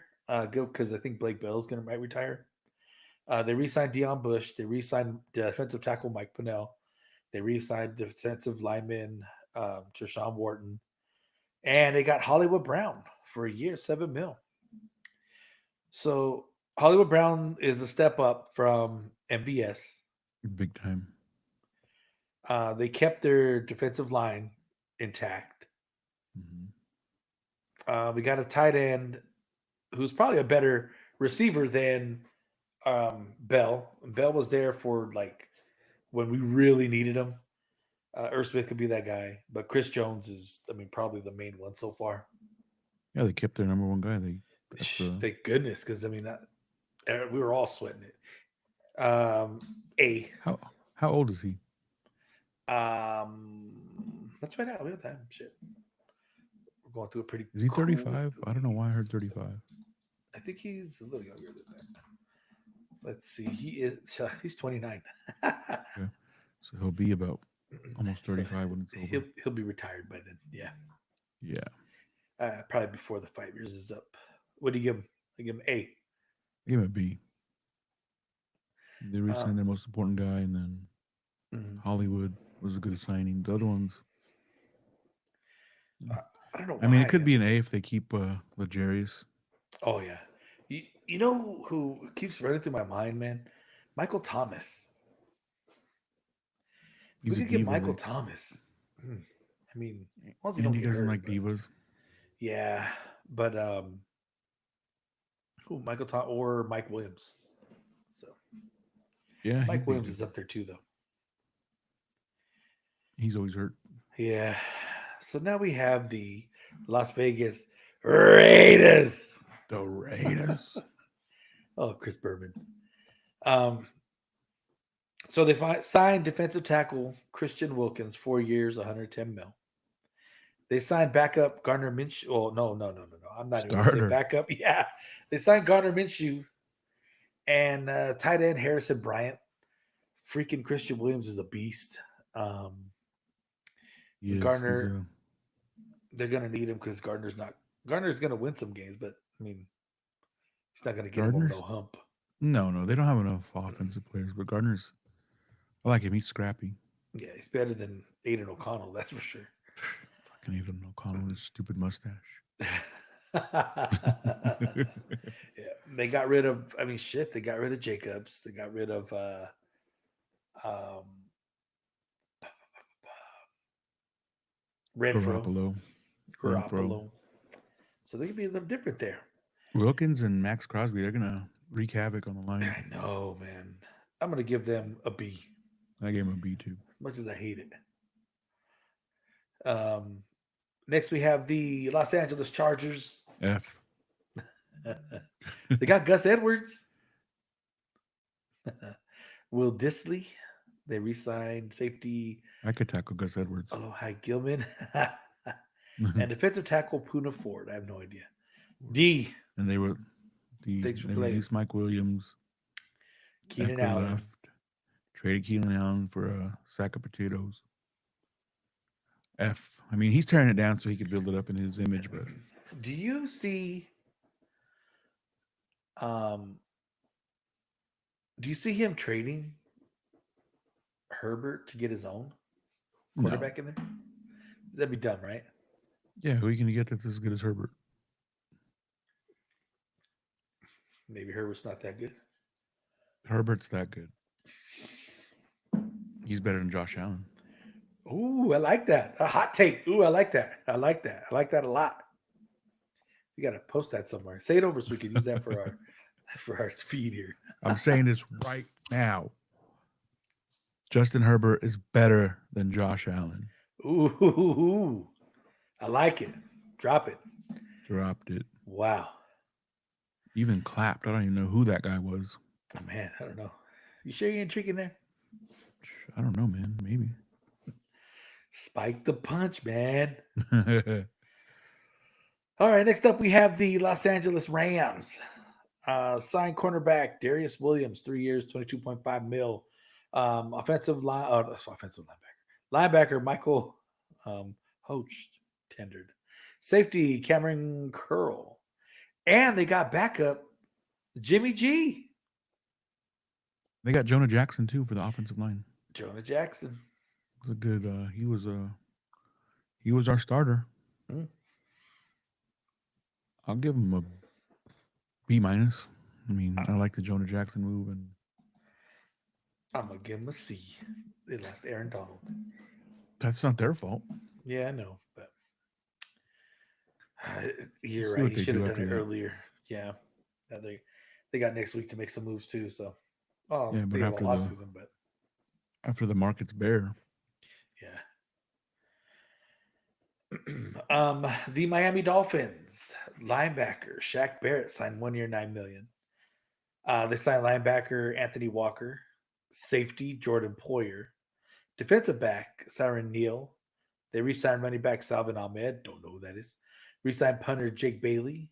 Good because I think Blake Bell's gonna might retire. They re-signed Deion Bush. They re-signed defensive tackle Mike Pennell. They re-signed defensive lineman Tershawn Wharton, and they got Hollywood Brown for a year, 7 mil. So Hollywood Brown is a step up from MVS. Big time. They kept their defensive line intact. Hmm. We got a tight end who's probably a better receiver than Bell. Bell was there for like when we really needed him. Irv Smith could be that guy, but Chris Jones is, I mean, probably the main one so far. Yeah, they kept their number one guy. That's Thank goodness, because I mean, we were all sweating it. A. how how old is he? Let's find out. We have time. Shit, we're going through a pretty Is he cool. 35? I don't know why I heard 35. I think he's a little younger than that. Let's see. He's 29. Yeah, so he'll be about almost So 35 when it's over. he'll be retired by then. Yeah, Yeah, probably before the 5 years is up. What do you give him? I give him A. give him a B. They Um, re-signed their most important guy, and then mhm. Hollywood was a good signing. The other ones, I, I don't know I mean, it why. could be an A if they keep Legarius. Oh yeah, you know who keeps running through my mind, man? Michael Thomas. If we He's a could get diva. Michael Thomas, hmm, I mean, as long as he don't Andy get doesn't hurt, like but divas. yeah, but who Michael Thomas or Mike Williams? So Yeah, Mike he'd be Williams good. is up there too, though. He's always hurt. Yeah. So now we have the Las Vegas Raiders. The Raiders. Oh, Chris Berman. Um, so they signed defensive tackle Christian Wilkins, 4 years, 110 mil. They signed backup Gardner Minshew. Oh, no. I'm not even going to say Starter. backup. Yeah. They signed Gardner Minshew and tight end Harrison Bryant. Freaking Christian Williams is a beast. Um, He is. He's Gardner, a they're going to need him because Gardner's going to win some games, but I mean, he's not going to get him over no Gardner's. hump. No, they don't have enough offensive players. But Gardner's. I like him. He's scrappy. Yeah, he's better than Aiden O'Connell, that's for sure. Fucking Aiden O'Connell with his stupid mustache. Yeah, they got rid of. I mean, shit. They got rid of Jacobs. They got rid of um, Renfro, Garoppolo, Renfro, Garoppolo. So they could be a little different there. Wilkins, and Max Crosby. They're gonna wreak havoc on the line. I know, man. I'm gonna give them a B, I gave him a B too. as much as I hate it. Next, we have the Los Angeles Chargers. F. They got Gus Edwards, Will Disley. They re-signed safety I could tackle Gus Edwards. Alohi Gilman and defensive tackle Puna Ford. I have no idea. D. And they Thanks for playing. released Mike Williams. Keenan Eckler Allen. left. Traded Keelan Allen for a sack of potatoes. F. I mean, he's tearing it down so he could build it up in his image, but Do you see? Um, do you see him trading Herbert to get his own no. quarterback in there? That'd be dumb, right? Yeah, who are you going to get that's as good as Herbert? Maybe Herbert's not that good. Herbert's that good. He's better than Josh Allen. Ooh, I like that. A hot take. Ooh, I like that. I like that. I like that a lot. We got to post that somewhere. Say it over so we can use that for our feed here. I'm saying this right now. Justin Herbert is better than Josh Allen. Ooh, I like it. Drop it. Dropped it. Wow. Even clapped. I don't even know who that guy was. Oh, man, I don't know. You sure you ain't tricking there? I don't know, man. Maybe. Spike the punch, man. All right, next up we have the Los Angeles Rams. Signed cornerback Darius Williams, 3 years, 22.5 mil. Offensive linebacker Michael Hoach tendered. Safety Cameron Curl, and they got backup Jimmy G. They got Jonah Jackson too for the offensive line. Jonah Jackson. It was a good. He was our starter. Mm, I'll give him a B minus. I mean, I like the Jonah Jackson move, and I'm gonna give him a C. They lost Aaron Donald. that's not their fault. Yeah, I know, but We'll you're see right. what He they should do have done after it that. earlier. Yeah, they got next week to make some moves too. So, oh, Yeah, they but have a whole offseason, but after the market's bare, yeah. The Miami Dolphins linebacker Shaq Barrett signed 1 year, 9 million. They signed linebacker Anthony Walker, safety Jordan Poyer, defensive back Siren Neal. They re-signed running back Salvin Ahmed. Don't know who that is. Re-signed punter Jake Bailey.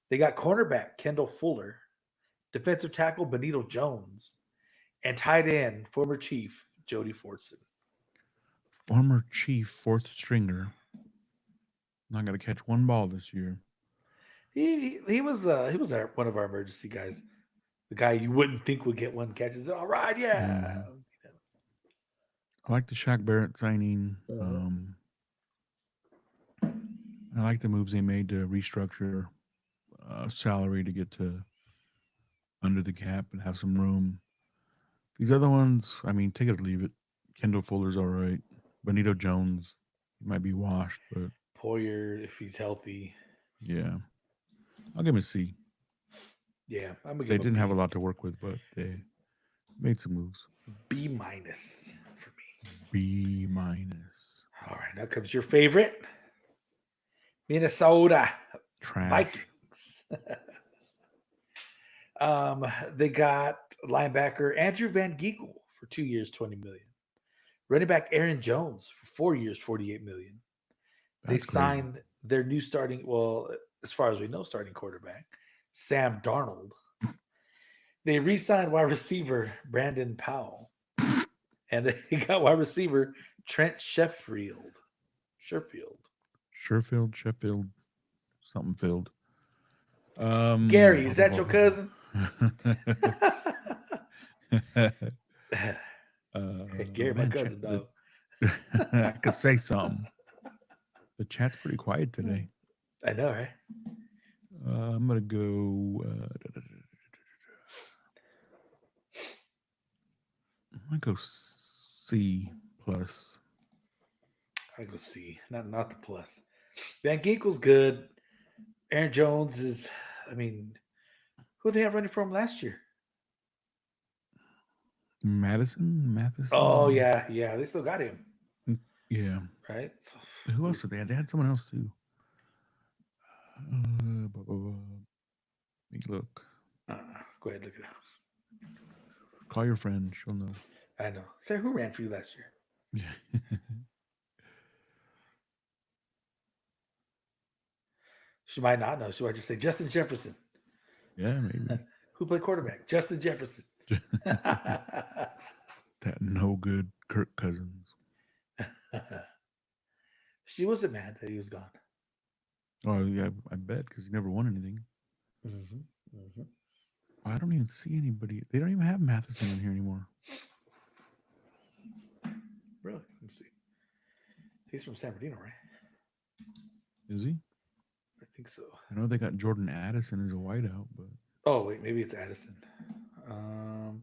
They got cornerback Kendall Fuller, defensive tackle Benito Jones, and tight end former Chief Jody Fortson. former Chief fourth stringer not going to catch one ball this year. He was one of our emergency guys. The guy you wouldn't think would get one catches. All right, yeah. Mm. I like the Shaq Barrett signing. Uh-huh. I like the moves they made to restructure salary to get to under the cap and have some room. These other ones, I mean, take it or leave it. Kendall Fuller's all right. Benito Jones, he might be washed, but Poyer, if he's healthy, yeah, I'll give him a C. yeah, I'm gonna give They him a didn't have a B. lot to work with, but they made some moves. B minus for me. B minus. All right, now comes your favorite, Minnesota Trash. Vikings. They got linebacker Andrew Van Giegel for 2 years, 20 million. Running back Aaron Jones for 4 years, 48 million. They That's crazy. signed their new starting, well, as far as we know, starting quarterback, Sam Darnold. They re-signed wide receiver Brandon Powell, and they got wide receiver Trent Sheffield. Sherfield. Sheffield, something filled. Gary, Blah, is blah, that blah, your blah, blah. cousin? Gary, my Man, cousin, dog. I could say something. The chat's pretty quiet today. I know, right? I'm gonna go. I'm gonna go C plus. I go see. Not the plus. Van Ginkel's good. Aaron Jones is, I mean, who did they have running for him last year? Matheson. Oh yeah, yeah. They still got him, Yeah. right? So, Who else did they have? They had someone else too. Blah, blah, blah. Let me look. go ahead, look it up. Call your friend. She'll know. I know. Sarah, who ran for you last year? Yeah. She might not know. She might just say Justin Jefferson. Yeah, maybe. Who played quarterback? Justin Jefferson. That no good Kirk Cousins. She wasn't mad that he was gone. Oh yeah, I bet because he never won anything. Mm-hmm. Mm-hmm. I don't even see anybody. They don't even have Matheson in here anymore. Really? Let me see. He's from San Bernardino, right? Is he? I think so. I know they got Jordan Addison as a wideout, but Oh wait, maybe it's Addison. Um,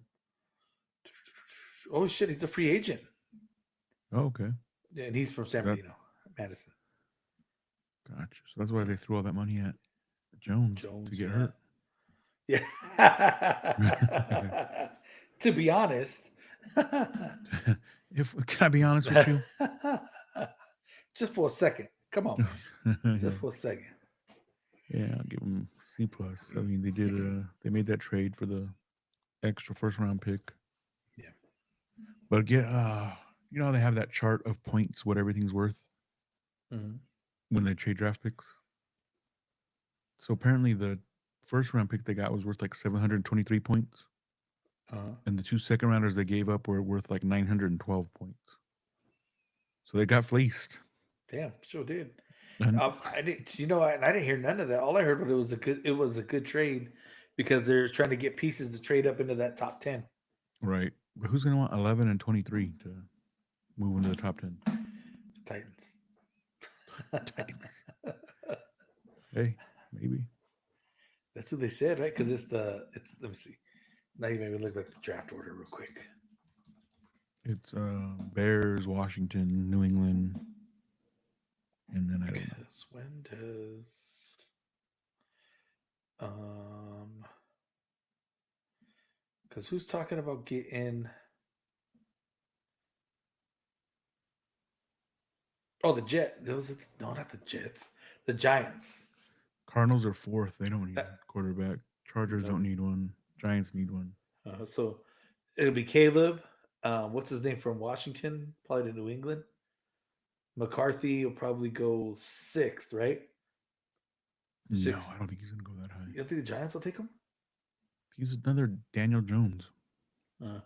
oh shit, he's a free agent. oh, okay, Yeah, and he's from San that Bernardino, Madison. gotcha. So that's why they threw all that money at Jones to Jones, get yeah. hurt. Yeah. To be honest, If can I be honest with you? just for a second. Come on, man. Just Yeah, for a second. yeah, I'll give them C plus. I mean, they did. They made that trade for the extra first round pick. Yeah. But get you know they have that chart of points, what everything's worth Mhm. when they trade draft picks. So apparently the first round pick they got was worth like 723 points, Uh, and the two second rounders they gave up were worth like 912 points. So they got fleeced. damn, sure did. And I didn't. I didn't hear none of that. All I heard was it was a good trade because they're trying to get pieces to trade up into that top 10. right, but who's gonna want 11 and 23 to move into the top 10? Titans. Titans. Hey, maybe That's what they said, right? Because it's. Let me see. Now you made me look like the draft order real quick. it's Bears, Washington, New England, and then I don't know. Because when does um? Because who's talking about getting? Oh, the Jet. Those are no, not the Jets. The Giants. Cardinals are fourth. They don't need That, a quarterback. Chargers no. don't need one. Giants need one. So it'll be Caleb. What's his name from Washington? Probably to New England. McCarthy will probably go sixth, right? No, Sixth. I don't think he's gonna go that high. You don't think the Giants will take him? He's another Daniel Jones. Uh,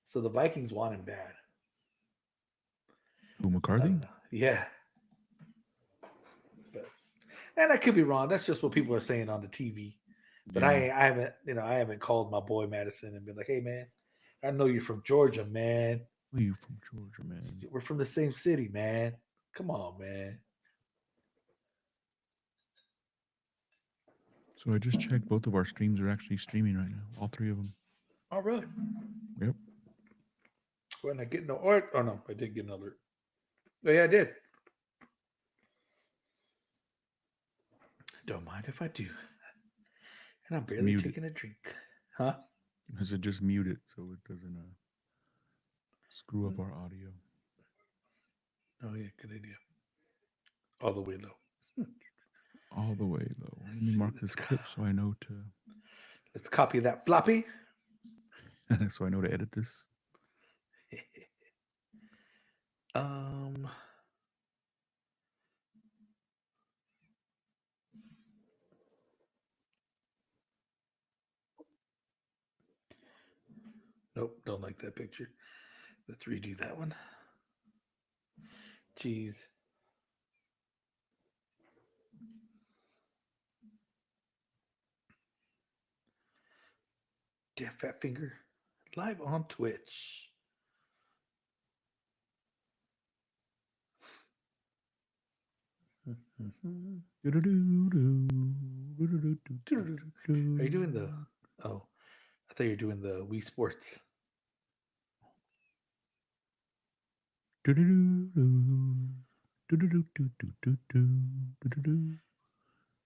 so the Vikings want him bad. Who, I McCarthy? don't know. Yeah, but and I could be wrong. That's just what people are saying on the TV. But Yeah. I haven't, I haven't called my boy Madison and been like, "Hey, man, I know you're from Georgia, man. Who are you from Georgia, man? We're from the same city, man. Come on, man." So I just checked. Both of our streams are actually streaming right now. All three of them. Oh, really? Yep. When I get no, or oh no, I did get an alert. Oh yeah, I did. Don't mind if I do. And I'm Just barely mute it. taking a drink, huh? I said just mute it so it doesn't screw Hmm. up our audio. Oh yeah, good idea. All the way low. All the way low. Let Let's me see. mark this clip so I know Let's copy that floppy. to so I know to edit this. um. Nope, don't like that picture. Let's redo that one. Jeez. Damn fat finger. Live on Twitch. Are you doing the? Oh, I thought you were doing the Wii Sports.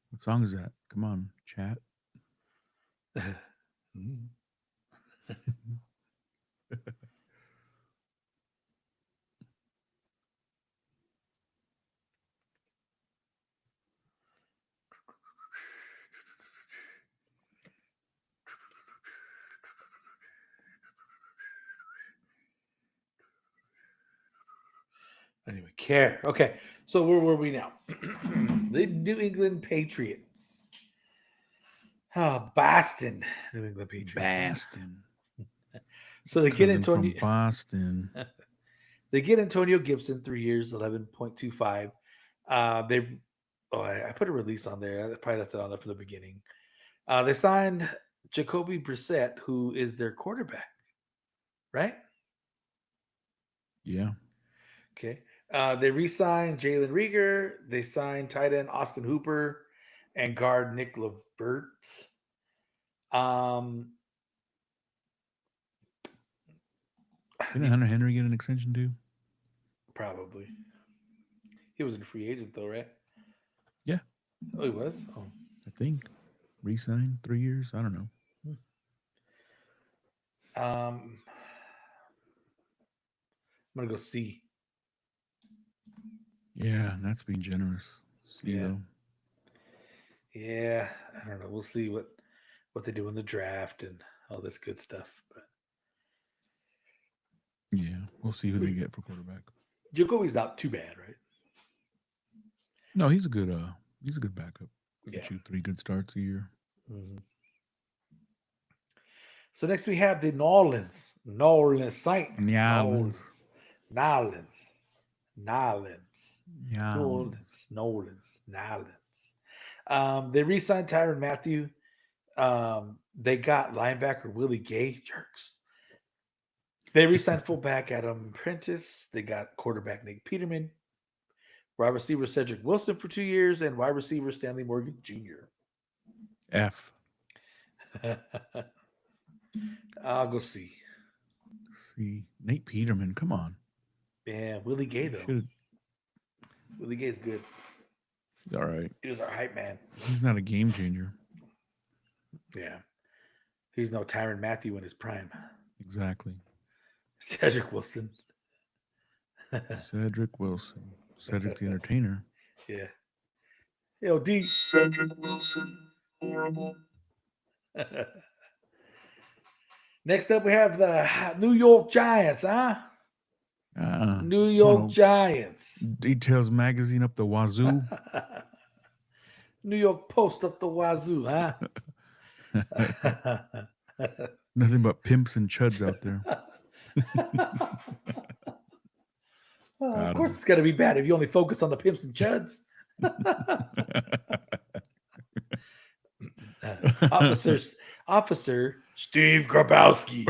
What song is that? Come on, chat. Mm. I don't even care. Okay, so where were we now? The New England Patriots. Oh, Boston, New England Patriots, huh? Bastin. So they get Cousin from Antonio. Boston. They get Antonio Gibson, 3 years, 11.25. They, I put a release on there. I probably left it on there from the beginning. They signed Jacoby Brissett, who is their quarterback, right? Yeah. Okay. They re-signed Jalen Rieger. They signed tight end Austin Hooper and guard Nick Levert. Um, Didn't Hunter Henry get an extension too? probably. He was a free agent though, right? Yeah, Oh, he was. Oh, I think. Resign 3 years. I don't know. I'm gonna go see. Yeah, that's being generous. See Yeah, though. yeah. I don't know. We'll see what they do in the draft and all this good stuff. But Yeah, we'll see who they get for quarterback. Jacoby's not too bad, right? No, he's a good backup. Yeah. Get you 3 good starts a year. Mhm. So next we have the New Orleans Saint, Nyalans. Nolans, Nolans, New Nyalans. Orleans, Nolans, Nolans. They re-signed Tyron Matthew. They got linebacker Willie Gay, jerks. They re-signed fullback Adam Prentice. They got quarterback Nick Peterman, wide receiver Cedric Wilson for 2 years, and wide receiver Stanley Morgan Jr. F. I'll go see. See, Nate Peterman. Come on. Yeah, Willie Gay You though. should. Willie Gay's good. All right. He was our hype man. He's not a game changer. Yeah. He's no Tyron Matthew in his prime. Exactly. Cedric Wilson. Cedric Wilson. Cedric the Entertainer. Yeah. Yo, D. Cedric Wilson, horrible. Next up, we have the New York Giants, huh? New I don't York know. Giants. Details magazine up the wazoo. New York Post up the wazoo, huh? Nothing but pimps and chuds out there. Of Got course, him. it's got to be bad if you only focus on the pimps and chuds. Officer Steve Grabowski.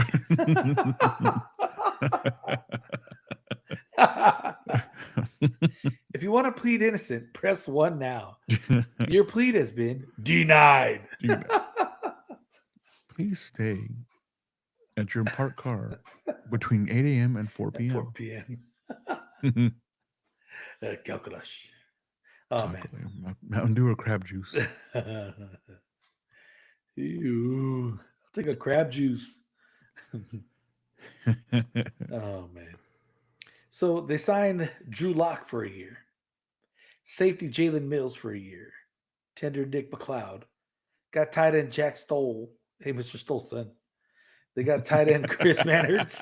If you want to plead innocent, press 1 now. Your plea has been denied. Dude, please stay at your parked car between 8 a.m. and 4 At 4 p.m. p.m. Calculus. Oh, man. Mountain Dew or crab juice? Ew. I'll take a crab juice. Oh, man. So they signed Drew Lock for a year. Safety Jalen Mills for a year. Tender Nick McLeod. Got tight end Jack Stoll. Hey, Mr. Stoll's son. They got tight end Chris Mannertz.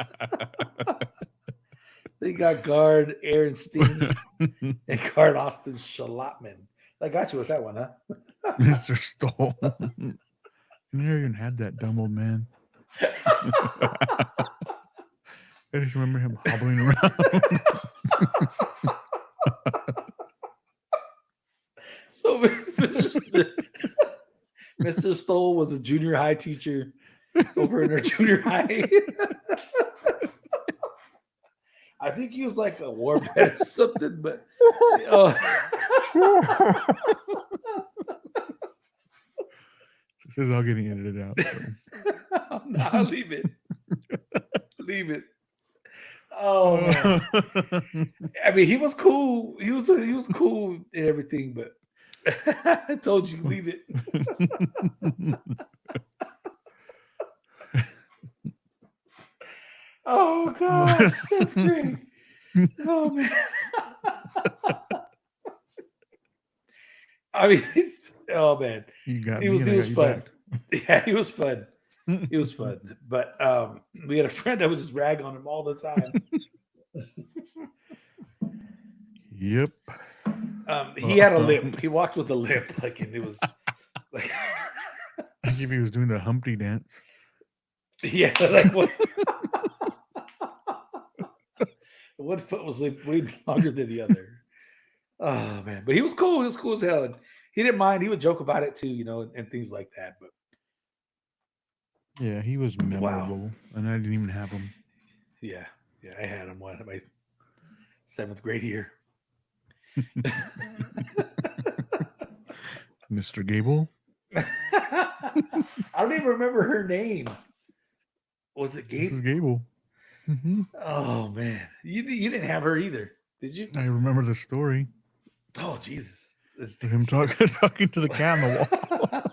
They got guard Aaron Steen and guard Austin Schalotman. I got you with that one, huh? Mr. Stoll. You never even had that dumb old man. I just remember him hobbling around. So Mr. Stoll was a junior high teacher over in our junior high. I think he was like a war vet or something, but This is all getting edited out. So. no, leave it. Leave it. Oh man. I mean, he was cool. He was cool and everything, but I told you, leave it. Oh gosh, that's great. Oh man. I mean, oh man, You got he me was and I got you fun. back. Yeah, he was fun. He was fun. But we had a friend that would just rag on him all the time. Yep. He had a limp. He walked with a limp, like, and it was like, I think if he was doing the Humpty dance. yeah, like what? One foot was way longer than the other. Oh man, but he was cool. He was cool as hell, and he didn't mind. He would joke about it too, you know, and things like that. But Yeah, he was memorable, and I didn't even have him. yeah, I had him one my 7th grade year. Mr. Gable. I don't even remember her name. Was it Gabe? Mrs. Gable. Mm-hmm. Oh man, you didn't have her either, did you? I remember the story Oh Jesus! of him talking to the cat on the wall.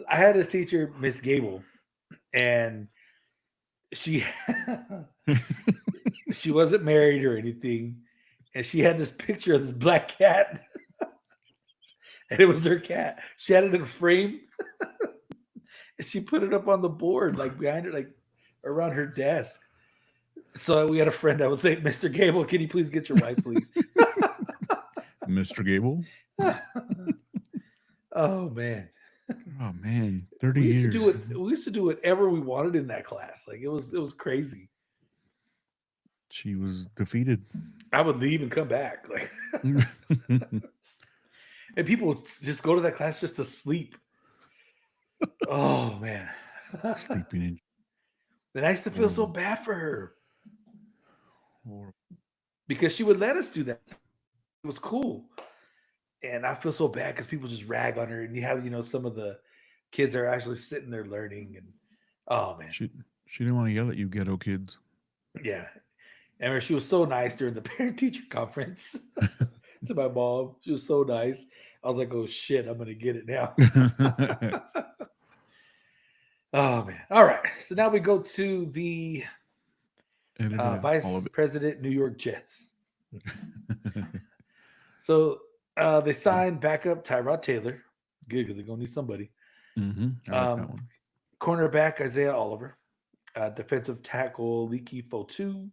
I had this teacher, Miss Gable, and she she wasn't married or anything, and she had this picture of this black cat, and it was her cat. She had it in a frame, and she put it up on the board, like behind her, like around her desk. So we had a friend that would say, "Mr. Gable, can you please get your wife, please?" Mr. Gable. Oh man, Oh man, 30 we used to do years. it. We used to do whatever we wanted in that class. Like it was crazy. She was defeated. I would leave and come back. Like, and people would just go to that class just to sleep. Oh man, Sleeping in. and I used to feel so Horrible. bad for her Horrible. because she would let us do that. It was cool, and I feel so bad because people just rag on her, and you have some of the kids are actually sitting there learning, and oh man, She she didn't want to yell at you, ghetto kids. yeah. And she was so nice during the parent teacher conference to my mom. She was so nice. I was like, oh shit, I'm gonna get it now. Oh man. All right. So now we go to the Edited all vice of president New York Jets. it. So they signed backup Tyrod Taylor. Good because they're gonna need somebody. I like that Um, one. cornerback Isaiah Oliver. Defensive tackle Leaky Fotu.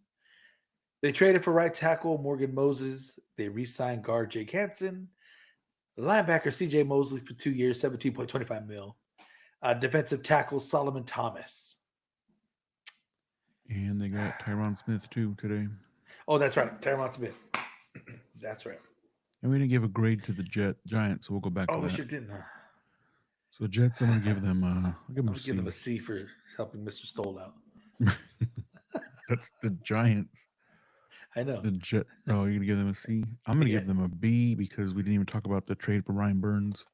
They traded for right tackle Morgan Moses. They re-signed guard Jake Hansen. Linebacker CJ Mosley for 2 years, 17.25 mil. Defensive tackle Solomon Thomas. And they got Tyron Smith too today. Oh, that's right. Tyron Smith. That's right. And we didn't give a grade to the Giants, so we'll go back to Oh, we that. sure didn't. So Jets, I'm gonna give them I'll give them I'm a gonna give them a C. C for helping Mr. Stoll out. That's the Giants. I know. The Jet. Oh, you're gonna give them a C. I'm gonna Yeah. give them a B because we didn't even talk about the trade for Ryan Burns.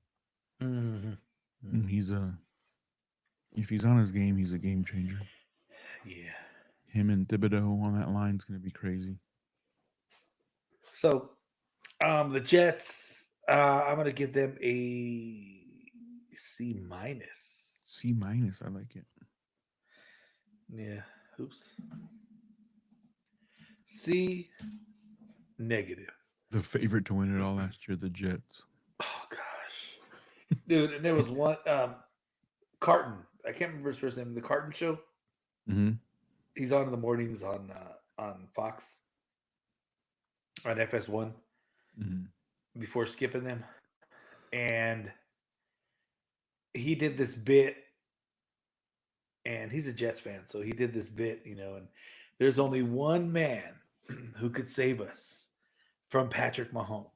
Mm-hmm. He's a if he's on his game, he's a game changer. Yeah. Him and Thibodeau on that line is gonna be crazy. So the Jets, I'm gonna give them a C minus. C minus. I like it. Yeah. Oops. C negative. The favorite to win it all last year, the Jets. Oh gosh. Dude, and there was one Carton. I can't remember his first name. The Carton Show. Mm-hmm. He's on in the mornings on Fox on FS1 Mm-hmm. before skipping them, and he did this bit, and he's a Jets fan, so he did this bit, and there's only one man who could save us from Patrick Mahomes.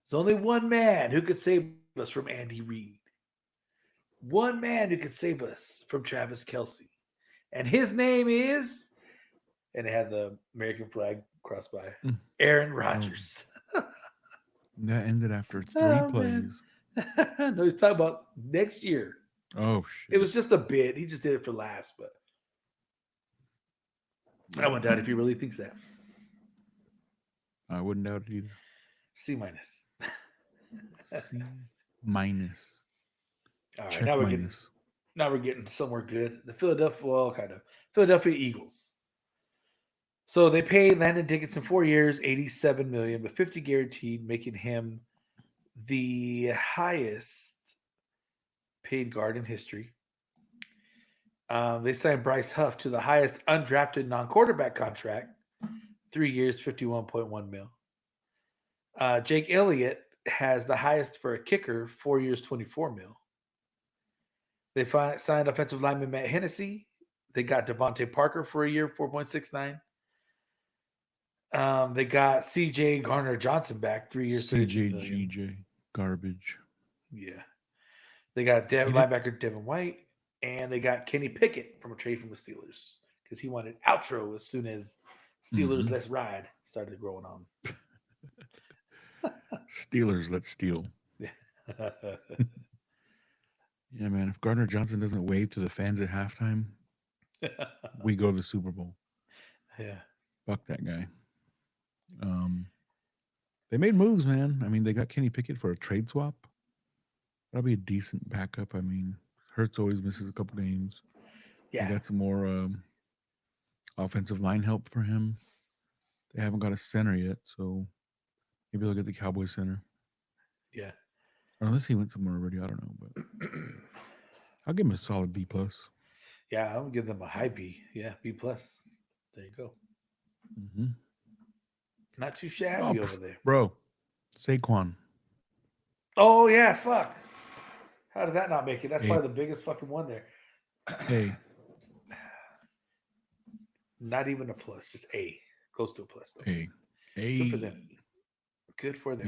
There's only one man who could save us from Andy Reid. One man who could save us from Travis Kelsey, and his name is, and it had the American flag crossed by Aaron Oh, Rodgers. that ended after 3 Oh man. plays. No, he's talking about next year. Oh It shit. was just a bit. He just did it for laughs, but I Yeah. wouldn't doubt if he really thinks that. I wouldn't doubt it either. C minus. C minus. All right, Check minus. now we're getting somewhere good. The Philadelphia, well, kind of Philadelphia Eagles. So they paid Landon Dickinson 4 years, 87 million, but 50 guaranteed, making him the highest paid guard in history. They signed Bryce Huff to the highest undrafted non-quarterback contract, 3 years, 51.1 mil. Jake Elliott has the highest for a kicker, 4 years, 24 mil. They signed offensive lineman Matt Hennessy. They got Devontae Parker for a year, 4.69. They got CJ Garner Johnson back, 3 years, 32 million. CJGJ. Garbage. Yeah. They got He did. linebacker Devin White, and they got Kenny Pickett from a trade from the Steelers because he wanted outro as soon as Steelers Let's Ride started growing on. Steelers, let's steal. Yeah, man. If Gardner Johnson doesn't wave to the fans at halftime, we go to the Super Bowl. Yeah. Fuck that guy. They made moves, man. I mean, they got Kenny Pickett for a trade swap. That'll be a decent backup. I mean, Hurts always misses a couple games. They Yeah. got some more offensive line help for him. They haven't got a center yet, so maybe they'll get the Cowboy center. Yeah. Or unless he went somewhere already, I don't know. But I'll give him a solid B plus. Yeah, I'm gonna give them a high B. Yeah, B plus. There you go. Mm-hmm. Not too Oh, shabby over there. bro, Saquon. Oh yeah, fuck. How did that not make it? That's A, probably the biggest fucking one there. A, Not even a plus, just A. Close to a plus though. A, Good for them. A. Good for them.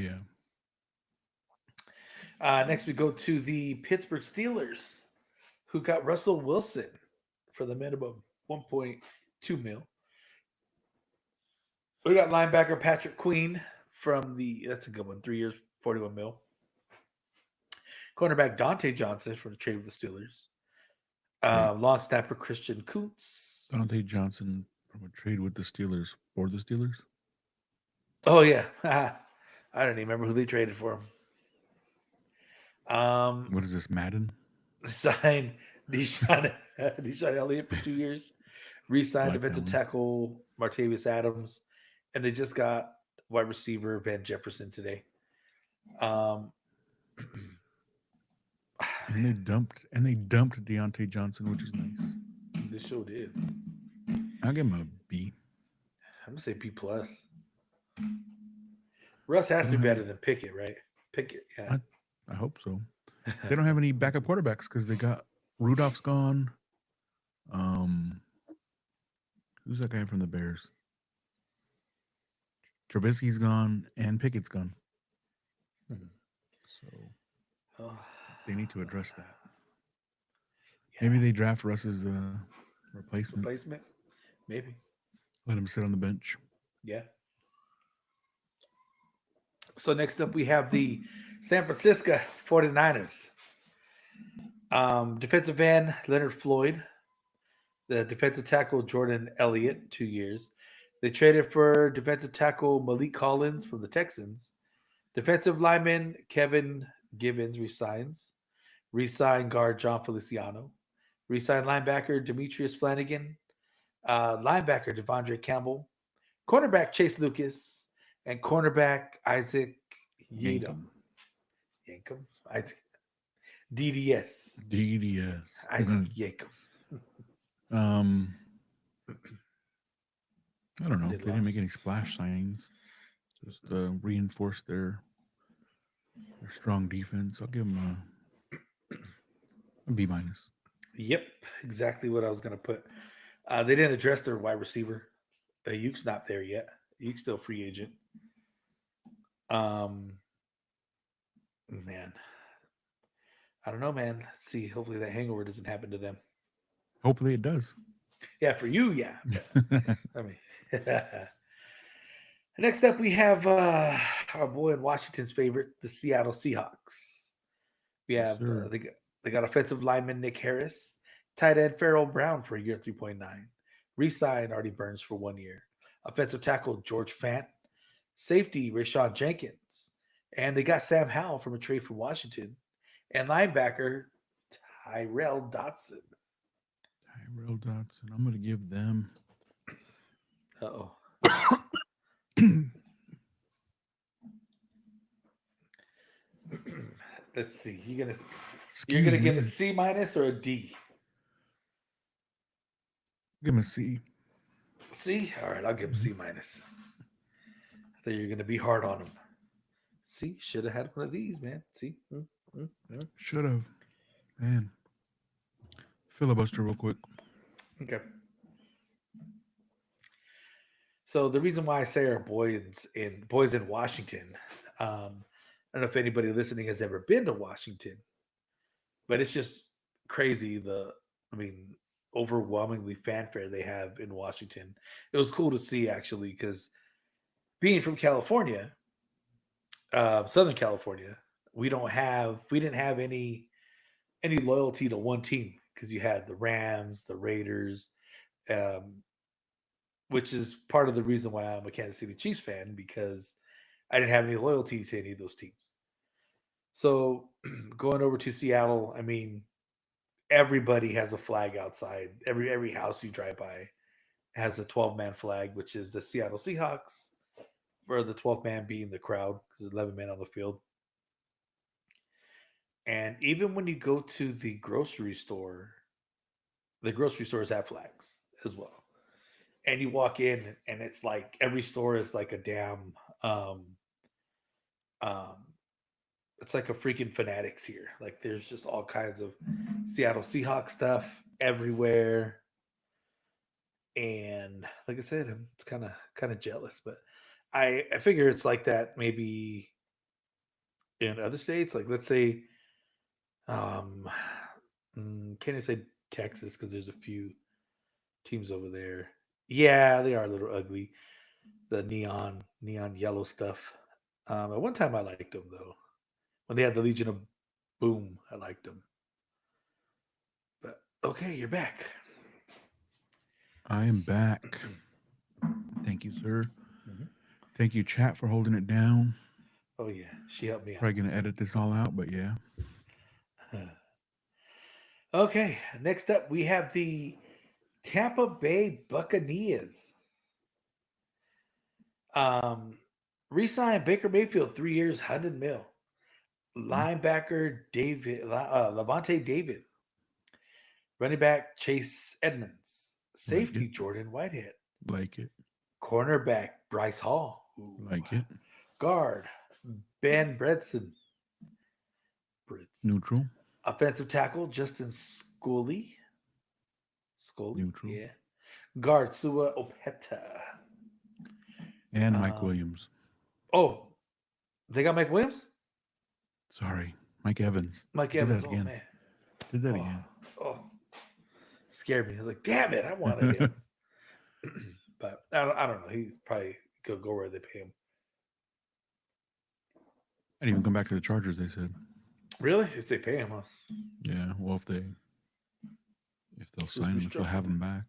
Yeah. Next, we go to the Pittsburgh Steelers, who got Russell Wilson for the minimum 1.2 mil. We got linebacker Patrick Queen from the, that's a good one, 3 years, 41 mil. Cornerback Dante Johnson from the trade with the Steelers. Wait, Long snapper Christian Kuntz. Dante Johnson from a trade with the Steelers for the Steelers. Oh, yeah. I don't even remember who they traded for him. What is this, Madden? Signed Deshaun Elliott for 2 years. Re-signed Like that defensive one. tackle Martavius Adams, and they just got wide receiver Van Jefferson today. Um, And they dumped Deontay Johnson, which is nice. this show did. I'll give him a B. I'm gonna say B plus. Russ has They to don't be have. better than Pickett, right? Pickett, yeah. I hope so. They don't have any backup quarterbacks because they got Rudolph's gone. Who's that guy from the Bears? Trubisky's gone and Pickett's gone. Mhm. So Oh, they need to address that. yeah. Maybe they draft Russ as a replacement. Replacement, maybe. Let him sit on the bench. Yeah. So next up, we have the San Francisco 49ers. Defensive end Leonard Floyd, the defensive tackle Jordan Elliott, 2 years. They traded for defensive tackle Malik Collins from the Texans. Defensive lineman Kevin Givens resigns. Resign guard John Feliciano. Resign linebacker Demetrius Flanagan. Linebacker Devondre Campbell. Cornerback Chase Lucas. And cornerback Isaac Yadam. Yankum. Yankum? Isaac. DDS. DDS. Isaac Yankum. um, I don't know. They They didn't make lost. any splash signings. Just reinforce their strong defense. I'll give them a B minus. Yep, exactly what I was going to put. They didn't address their wide receiver. Yuke's not there yet. Yuke's still free agent. Man, I don't know, man. Let's see. Hopefully that hangover doesn't happen to them. Hopefully it does. Yeah, for you, yeah. I mean, next up we have our boy in Washington's favorite, the Seattle Seahawks. We Yes, have sir. they got offensive lineman Nick Harris, tight end Farrell Brown for a year 3.9, re-signed Artie Burns for 1 year, offensive tackle George Fant, safety Rashawn Jenkins, and they got Sam Howell from a trade from Washington, and linebacker Tyrell Dotson. Tyrell Dotson. I'm going to give them. Uh-oh. Let's see. You're Excuse gonna give me. a C minus or a D? Give him a C. C? All right, I'll give him C minus. I thought you were gonna be hard on him. See, should have had one of these, man. See? Should have. Man. Filibuster real quick. Okay. So the reason why I say our boys in Washington, I don't know if anybody listening has ever been to Washington, but it's just crazy overwhelmingly fanfare they have in Washington. It was cool to see actually because being from California, Southern California, we didn't have any loyalty to one team because you had the Rams, the Raiders, um, which is part of the reason why I'm a Kansas City Chiefs fan because I didn't have any loyalties to any of those teams. So going over to Seattle, I mean, everybody has a flag outside. Every house you drive by has a 12-man flag, which is the Seattle Seahawks, or the 12th man being the crowd because there's 11 men on the field. And even when you go to the grocery stores have flags as well. And you walk in, and it's like every store is like a damn um, it's like a freaking fanatics here. Like there's just all kinds of Seattle Seahawks stuff everywhere. And like I said, I'm kind of jealous, but I figure it's like that maybe in other states. Like let's say, um, can't I say Texas because there's a few teams over there. Yeah, they are a little ugly. The neon yellow stuff. At one time I liked them though. When they had the Legion of Boom, I liked them. But okay, you're back. I am back. Thank you, sir. Mhm. Thank you, chat, for holding it down. Oh yeah, she helped me out. Probably gonna edit this all out, but yeah. Okay, next up we have the Tampa Bay Buccaneers. Um, Resign Baker Mayfield 3 years, 100 mil. Mhm. Linebacker Levante David. Running back Chase Edmonds. Like Safety it. Jordan Whitehead. Like it. Cornerback Bryce Hall. Ooh. Like it. Guard Ben Bredson. Bridson. Neutral. Offensive tackle Justin Scully, Neutral. yeah. Guard Sua Opeta. And Mike Um, Williams. oh, they got Mike Williams? Sorry. Mike Evans. Mike Did Evans. that Oh again. man. Did that Oh, again. oh, scared me. I was like, damn it, I wanted him. But I don't know. He's probably could go where they pay him. I didn't even come back to the Chargers, they said. Really? If they pay him, huh? Yeah, well if they'll Who's sign him, if they'll have restructuring? him back.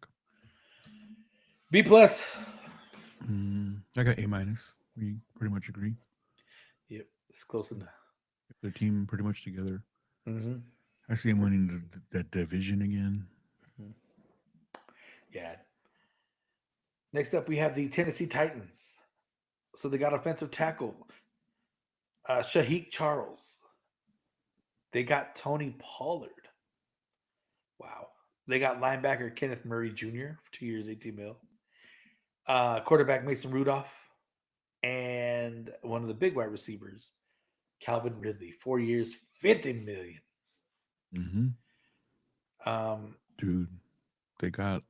B plus. I got A minus. We pretty much agree. Yep, it's close enough. If their team pretty much together. Mm-hmm. I see him winning that division again. Mm-hmm. Yeah. Next up, we have the Tennessee Titans. So they got offensive tackle Shaheik Charles. They got Tony Pollard. Wow. They got linebacker Kenneth Murray Jr. for 2 years, 18 mil. Quarterback Mason Rudolph. And one of the big wide receivers, Calvin Ridley, 4 years, 50 million. Mm-hmm. Um, Dude, they got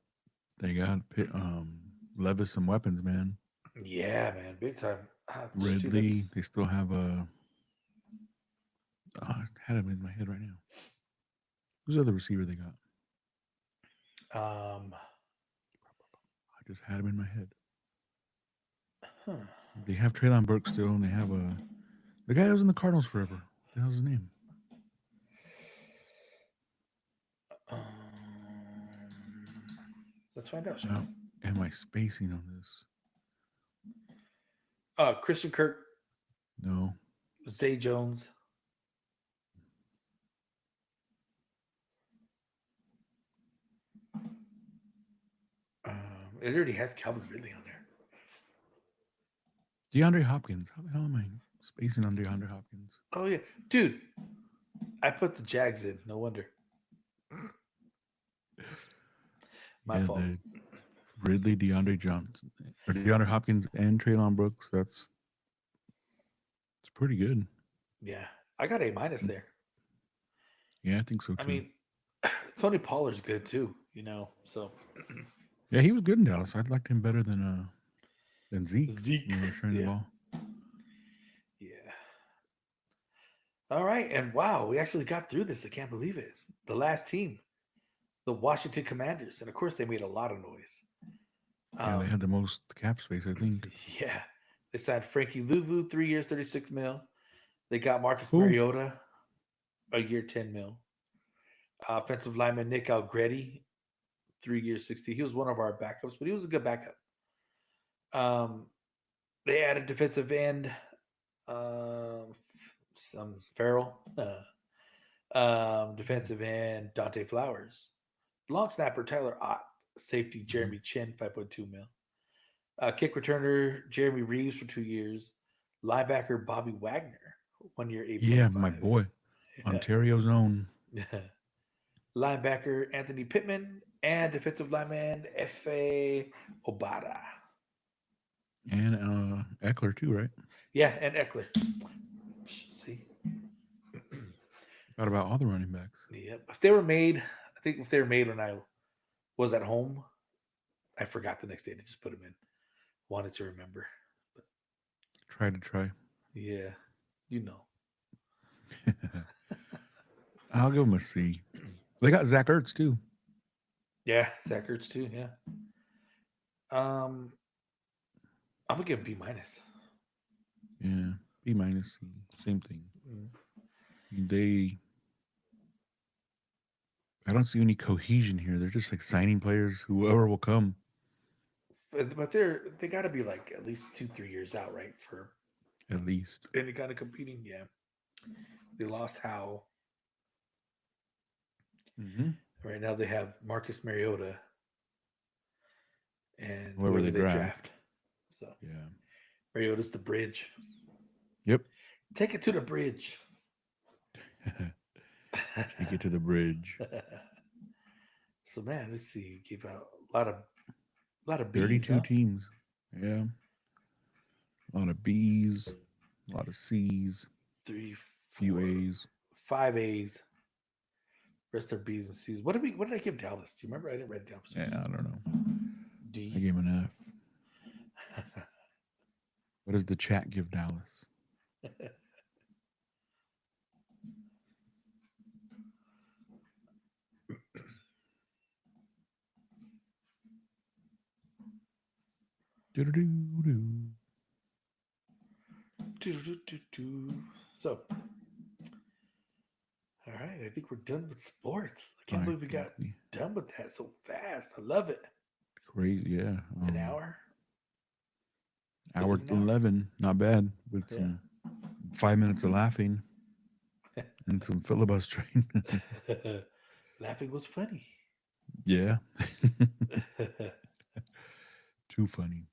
Levis some weapons, man. yeah, man, big time. Shoot, Ridley, that's they still have a. I had him in my head right now. Who's the other receiver they got? um, I just had him in my head. huh. They have Traylon Burks still, and they have the guy that was in the Cardinals forever. What the hell's his name? um, let's find out, shall Now, am I spacing on this? we? Christian Kirk, No. Zay Jones. It already has Calvin Ridley on there. DeAndre Hopkins. How the hell am I spacing on DeAndre Hopkins? Oh yeah, dude, I put the Jags in. No wonder. My Yeah, fault. the Ridley, DeAndre Johnson, or DeAndre Hopkins and Traylon Brooks. It's pretty good. Yeah, I got A minus there. Yeah, I think so I too. mean, Tony Pollard's good too. You know, so Yeah, he was good in Dallas. I liked him better than Zeke Zeke. when they were sharing the Yeah, ball. yeah. All right, and wow, we actually got through this. I can't believe it. The last team, the Washington Commanders, and of course they made a lot of noise. Yeah, they Um, had the most cap space, I think. yeah, they signed Frankie Louvu, 3 years, 36 mil. They got Marcus Who? Mariota, a year, 10 mil. Offensive lineman Nick Algretti, 3 years, 60. He was one of our backups, but he was a good backup. Um, they added defensive end, um, some Farrell, defensive end Dante Flowers, long snapper Tyler Ott, safety Mhm. Jeremy Chin, 5.2 mil, kick returner Jeremy Reeves for 2 years, linebacker Bobby Wagner, 1 year, Yeah, my 8.5. boy, Ontario's own, Yeah. Linebacker Anthony Pittman and defensive lineman F.A. Obata. and Eckler too, right? Yeah, and Eckler. See? About all the running backs. Yep. If they were made, I think if they were made when I was at home, I forgot the next day to just put them in. Wanted to remember. But Try to try. yeah, you know. I'll give them a C. They got Zach Ertz too. Yeah, Zach Ertz too. Yeah. Um, I'm gonna give him B minus. Yeah, B minus C. Same thing. Mm. I mean, I don't see any cohesion here. They're just like signing players, whoever will come, But they got to be like at least 2 3 years out, right? For at least. any kind of competing. Yeah, they lost Howe. Mm-hmm. Right now they have Marcus Mariota and Whoever whoever they they draft. draft. So Yeah. Mariota's the bridge. Yep. Take it to the bridge. Take it to the bridge. So man, let's see. Gave out a lot of B's, 32 huh? teams. Yeah. A lot of B's, a lot of C's, Three, few four, A's. 5 A's. Rest are B's and C's. What did I give Dallas? Do you remember? I didn't write it down for some Yeah, I reason. don't know. I D. gave him an F. What does the chat give Dallas? Doo-doo-doo-doo. So, all right. I think we're done with sports. I can't I believe we think got we done with that so fast. I love it. crazy. Yeah. An hour? Was Hour it an hour? 11. Not bad. With Yeah. some 5 minutes of laughing and some filibustering. Laughing was funny. Yeah. Too funny.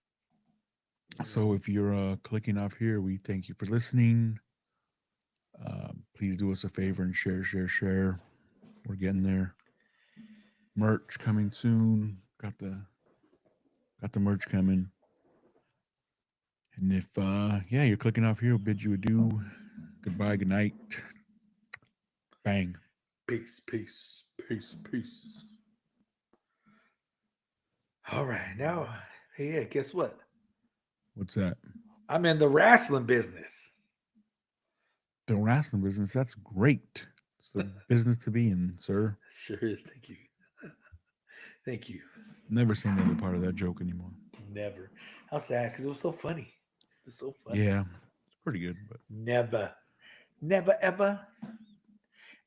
So if you're clicking off here, we thank you for listening. Please do us a favor and share, share, share. We're getting there. Merch coming soon. Got the merch coming. And if yeah, you're clicking off here, we'll bid you adieu. Goodbye, good night. Bang. Peace, peace, peace, peace. All right. Now, hey, yeah, guess what? What's that? I'm in the wrestling business. The wrestling business. That's great. It's the business to be in, sir. Sure is. Thank you. Thank you. Never seen the other part of that joke anymore. Never. How sad because it was so funny. It's so funny. Yeah, it's pretty good, but Never. Never ever.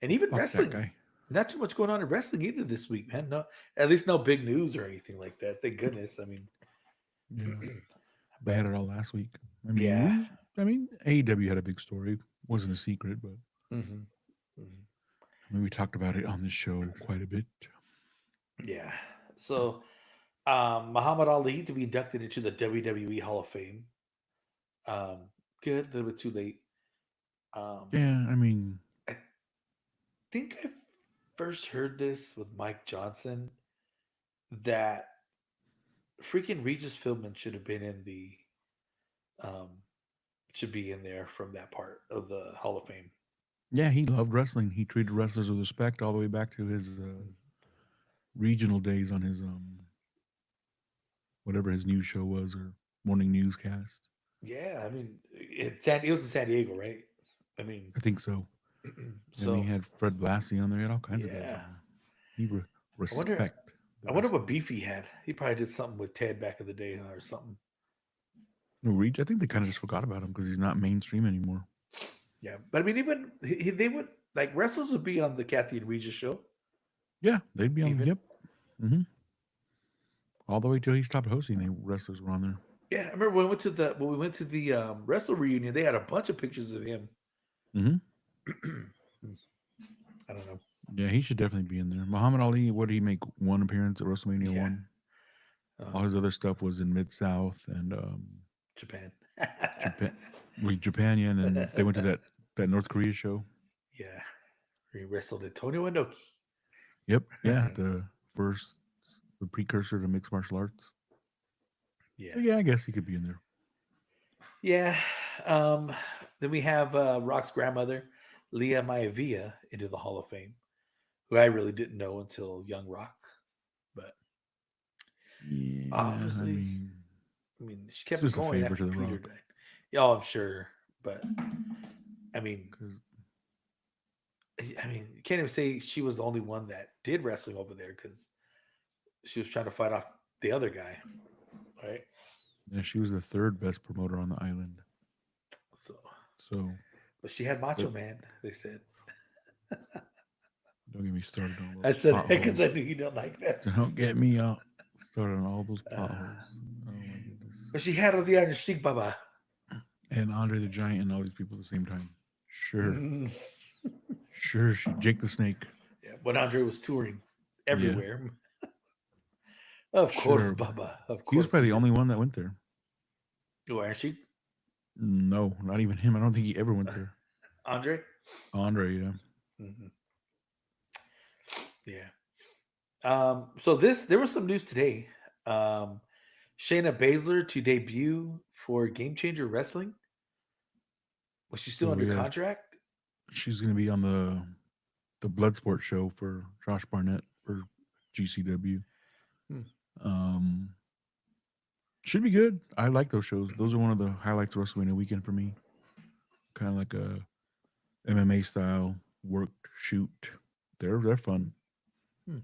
And even fuck that wrestling. guy. Not too much going on in wrestling either this week, man. No, at least no big news or anything like that. Thank goodness. I mean, Yeah, they but had it all last week. yeah. I mean, AEW had a big story. Wasn't a secret, but Hmm. Hmm. we talked about it on this show quite a bit. Yeah. So, Muhammad Ali to be inducted into the WWE Hall of Fame. Good, a little bit too late. Um, Yeah, I mean, I think I first heard this with Mike Johnson that freaking Regis Philbin should have been in the um, should be in there from that part of the Hall of Fame. yeah, he loved wrestling. He treated wrestlers with respect all the way back to his regional days on his whatever his news show was or morning newscast. Yeah, I mean, it was in San Diego, right? I mean, I think so. I mean, he so had Fred Blassie on there. He had all kinds of guys yeah. on there. He I wonder, respect the I wonder what wrestlers. beef he had. He probably did something with Ted back in the day or something. No, Reach. I think they kind of just forgot about him because he's not mainstream anymore. Yeah, but I mean, even they would like wrestlers would be on the Kathy and Regis show. Yeah, they'd be on. Even Yep. Hmm. All the way till he stopped hosting, the wrestlers were on there. yeah, I remember when we went to the wrestle reunion. They had a bunch of pictures of him. Hmm. I don't know. Yeah, he should definitely be in there. Muhammad Ali, what did he make? One appearance at WrestleMania Yeah, 1. All um, his other stuff was in Mid South and Japan. Japan. Japan, yeah, and then they went to that North Korea show. Yeah, he wrestled Antonio Inoki. Yep, yeah, the precursor to mixed martial arts. Yeah, So yeah, I guess he could be in there. yeah. Then we have Rock's grandmother, Leah Maivia into the Hall of Fame, who I really didn't know until Young Rock. But Yeah, obviously, I mean, she it's kept it just a going favor after to the Peter Rock died. Yeah, I'm sure, but I mean, because you can't even say she was the only one that did wrestling over there because she was trying to fight off the other guy, right? yeah, she was the third best promoter on the island. So, So, but she had Macho but Man. They said. don't get me started on I those said that because I potholes. knew you don't like that. Don't get me started on all those Uh, potholes. Oh my goodness. but she had all the Iron Sheik Baba. And Andre the Giant and all these people at the same time. Sure, Mm. sure. She Jake the Snake. Yeah, when Andre was touring Yeah, everywhere. Of course, sure. Baba. Of He was course, probably he the did. only one that went there. Oh, Iron Sheik? No, not even him. I don't think he ever went there. Andre? Andre, yeah. Hmm. Yeah. So there was some news today. Um, Shayna Baszler to debut for Game Changer Wrestling. Was she still So under yeah, contract? she's gonna be on the Bloodsport show for Josh Barnett for GCW. Hmm. Um, should be good. I like those shows. Those are one of the highlights of WrestleMania weekend for me. Kind of like a MMA style worked shoot. They're fun. Hmm.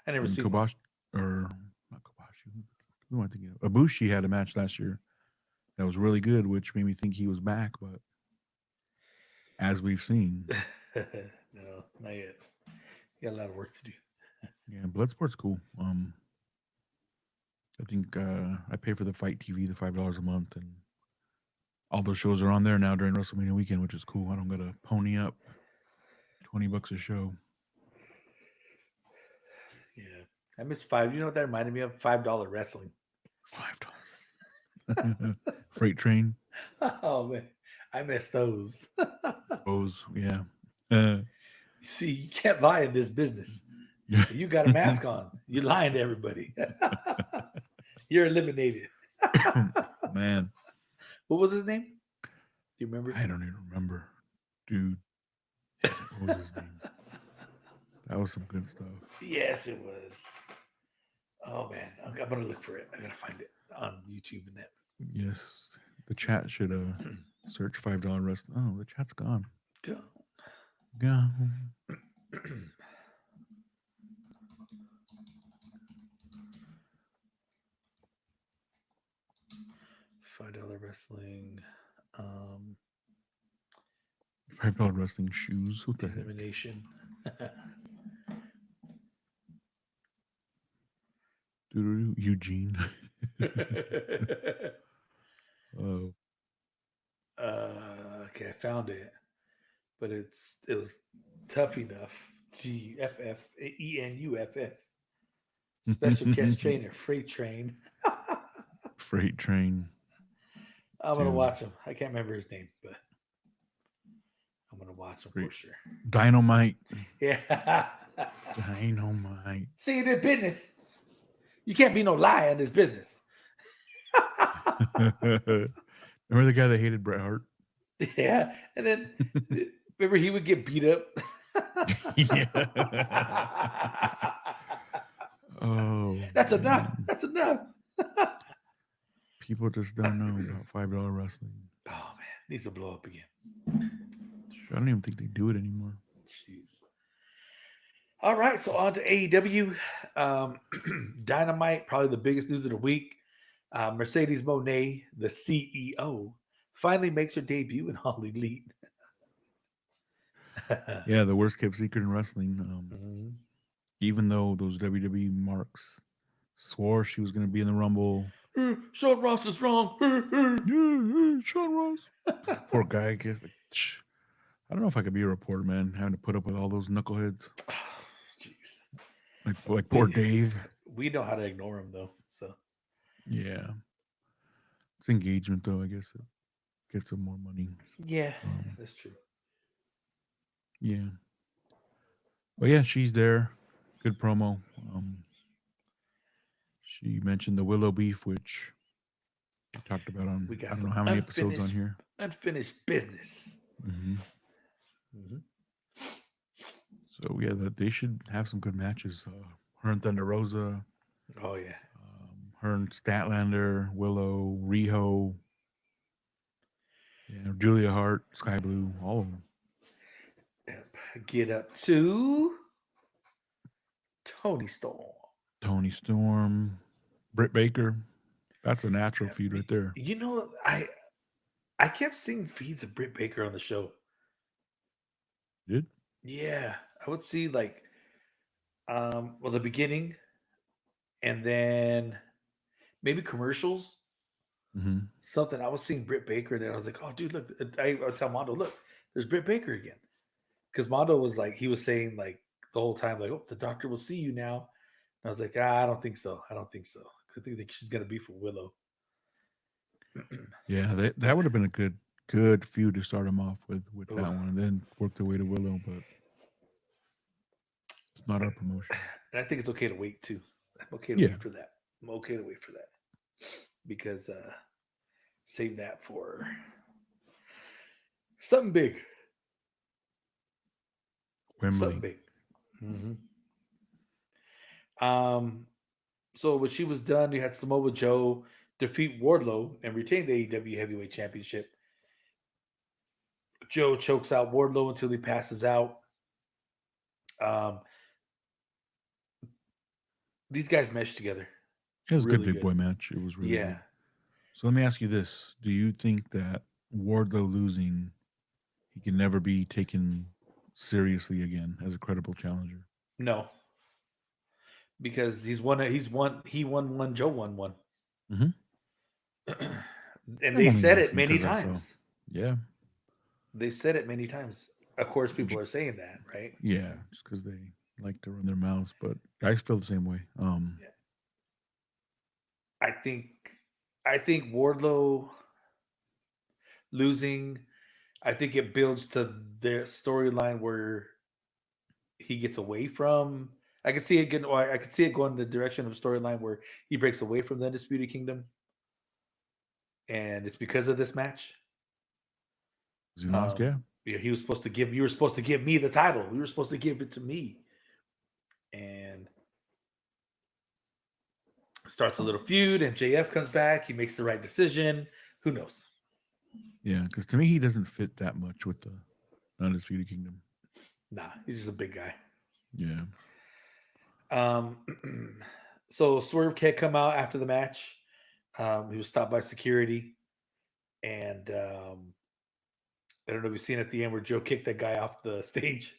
I never And seen one. Kobashi or not Kobashi. Who am I thinking of? Ibushi had a match last year that was really good, which made me think he was back. But as we've seen, No, not yet. You got a lot of work to do. yeah, Bloodsport's cool. I think I pay for the Fight TV, the $5 a month, and all those shows are on there now during WrestleMania weekend, which is cool. I don't gotta pony up $20 a show. Yeah. I miss five. You know what that reminded me of? $5 wrestling. $5. Freight train. Oh man. I miss those. Bose, yeah. Uh, See, you can't lie in this business. You got a mask on. You're lying to everybody. You're eliminated. Man, What was his name? Do you remember? I don't even remember. Dude, damn it, what was his name? That was some good stuff. Yes, it was. Oh man, I'm gonna look for it. I gotta find it on YouTube and that. Yes, the chat should search $5 rest. Oh, the chat's gone. Go. Gone. $5 wrestling. Um, $5 wrestling shoes. What the heck? elimination. Doo-doo-doo. Eugene. Oh, Okay, I found it, but it was tough enough. GFFENUFF. Special guest trainer, freight train. freight train, I'm gonna dude. watch him. I can't remember his name, but I'm gonna watch him for Freight. sure. Dynamite. Yeah. Dynamite. See, in this business, you can't be no liar in this business. Remember the guy that hated Bret Hart? Yeah, and then remember he would get beat up. Yeah. Oh, That's enough. man. That's enough. People just don't know about $5 wrestling. Oh man, needs to blow up again. I don't even think they do it anymore. Jeez. All right, so on to AEW. Dynamite, probably the biggest news of the week. Mercedes Monet, the CEO, finally makes her debut in All Elite. Yeah, the worst kept secret in wrestling. Mhm. Even though those WWE marks swore she was going to be in the Rumble. Sean Ross is wrong. Yeah, Sean Ross. Poor guy. I guess, like, I don't know if I could be a reporter, man, having to put up with all those knuckleheads. Jeez. Like poor Dave. We know how to ignore him though. So Yeah. It's engagement, though. I guess it gets them more money. yeah, Um, that's true. yeah. But yeah, she's there. Good promo. She mentioned the Willow beef, which we talked about on We got I don't know some how many episodes on here. unfinished business. Mm-hmm. Hmm. So yeah, they should have some good matches. Her and Thunder Rosa, Oh yeah. her and Statlander, Willow, Riho, yeah, Julia Hart, Sky Blue, all of them. Yep. Get up to Tony Storm. Tony Storm, Britt Baker. That's a natural Yep. feud right there. You know, I kept seeing feeds of Britt Baker on the show. Did? Yeah, I would see like well the beginning and then maybe commercials, Mm-hmm. something. I was seeing Britt Baker, and then I was like, oh dude, look! I would tell Mondo, look, there's Britt Baker again, because Mondo was like, he was saying like the whole time, like, oh, the doctor will see you now. And I was like, I don't think so. I don't think so. I think she's gonna be for Willow. Yeah, that But would have been a good feud to start him off with ooh, that one, and then work their way to Willow. But it's not our promotion. and I think it's okay to wait too. I'm okay to Yeah, wait for that. I'm okay to wait for that because save that for something big. Something Wembley. big. Hmm. Um, so when she was done, you had Samoa Joe defeat Wardlow and retain the AEW Heavyweight Championship. Joe chokes out Wardlow until he passes out. Um, these guys mesh together It was a good really big good. boy match. It was really Yeah. good. So let me ask you this: do you think that Wardlow losing, he can never be taken seriously again as a credible challenger? No, because he won one, Joe won one. Mm-hmm. And I'm they only said it asking many because I saw. times. Yeah, They said it many times. Of course, people J- are saying that, right? yeah, just because they like to run their mouths, but I feel the same way. Yeah. I think I think Wardlow losing, I think it builds to their storyline where he gets away from. I could see it getting. Or I could see it going in the direction of a storyline where he breaks away from the Undisputed Kingdom, and it's because of this match. 'Cause he lost, Um, yeah, yeah, he was supposed to give. You were supposed to give me the title. You were supposed to give it to me, and starts a little feud. MJF comes back. He makes the right decision. Who knows? yeah. Because to me, he doesn't fit that much with the Undisputed Kingdom. Nah, he's just a big guy. Yeah, Um, so Swerve can't come out after the match. He was stopped by security, and I don't know if you've seen at the end where Joe kicked that guy off the stage.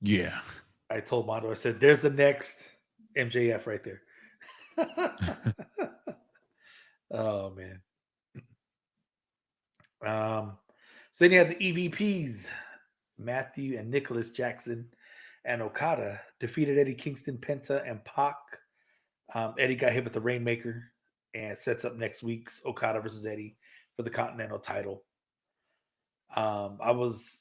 yeah. I told Mondo, I said, "There's the next MJF right there." Oh man. Um, so then you have the EVPs, Matthew and Nicholas Jackson, and Okada defeated Eddie Kingston, Penta, and Pac. Eddie got hit with the Rainmaker and sets up next week's Okada versus Eddie for the Continental title. Um, I was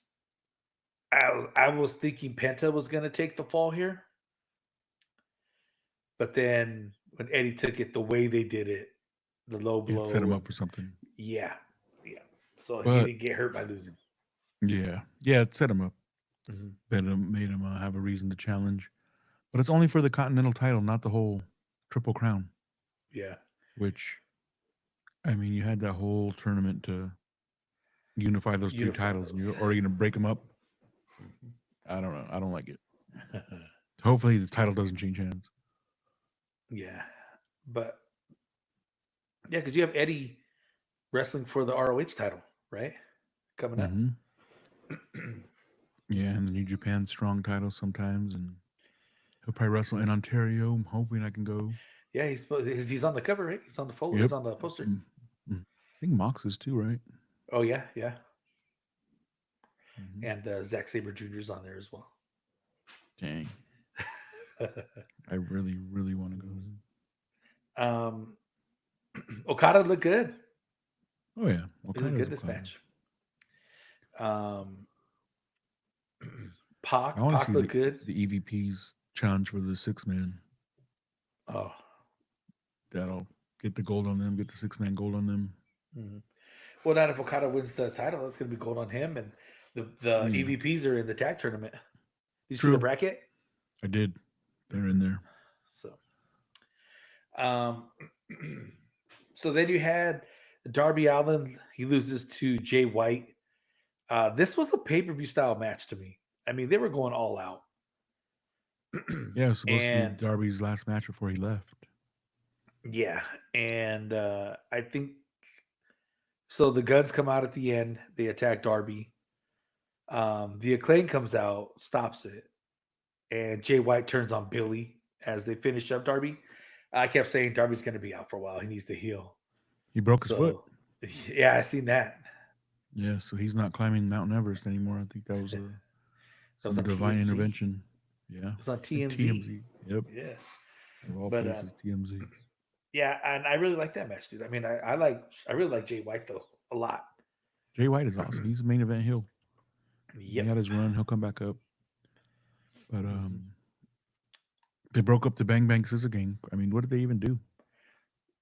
I was thinking Penta was going to take the fall here, but then when Eddie took it, the way they did it, the low It set blow, him and up for something. yeah, yeah. So he But didn't get hurt by losing. yeah, it set him up. Hmm. Made him have a reason to challenge. But it's only for the Continental title, not the whole Triple Crown. Yeah, Which I mean, you had that whole tournament to unify those three unify titles, and you're those. already going to break them up. I don't know. I don't like it. Hopefully, the title doesn't change hands. Yeah, but yeah, because you have Eddie wrestling for the ROH title, right? Coming up. Hmm. Yeah, and the New Japan Strong title sometimes, and he'll probably wrestle in Ontario. I'm hoping I can go. Yeah, he's on the cover, right? He's on the photo. He's Yep. on the poster. Mm, mm. I think Mox is too, right? Oh yeah, yeah. Hmm. And Zack Saber Jr. is on there as well. Dang. I really, really want to go. um, Okada looked good. Oh yeah, He looked Okada's good this Okada. match. Um, I want to Pac see looked good. the EVP's challenge for the 6 man. Oh, That'll get the gold on them. Get the 6 man gold on them. mhm. Well, not if Okada wins the title, it's going to be gold on him, and The Oh yeah, EVPs are in the tag tournament. Did you see the true. bracket? I did. They're in there. So, um, so then you had Darby Allin. He loses to Jay White. This was a pay per view style match to me. I mean, they were going all out, Yeah, it was supposed to be and Darby's last match before he left. yeah, and I think so. The Guns come out at the end. They attack Darby. The Acclaim comes out, stops it, and Jay White turns on Billy as they finish up Darby. I kept saying Darby's going to be out for a while. He needs to heal. He broke his foot. So, yeah, I seen that. Yeah, so he's not climbing Mount Everest anymore. I think that was That was some on divine TMZ. It intervention. Yeah, was on TMZ. TMZ. Yep, Yeah, of all but places, TMZ. yeah, and I really like that match, dude. I mean, I really like Jay White though a lot. Jay White is awesome. He's a main event heel. He Yep. had his run. He'll come back up. But Hmm. they broke up the Bang Bang Scissor Gang. I mean, what did they even do?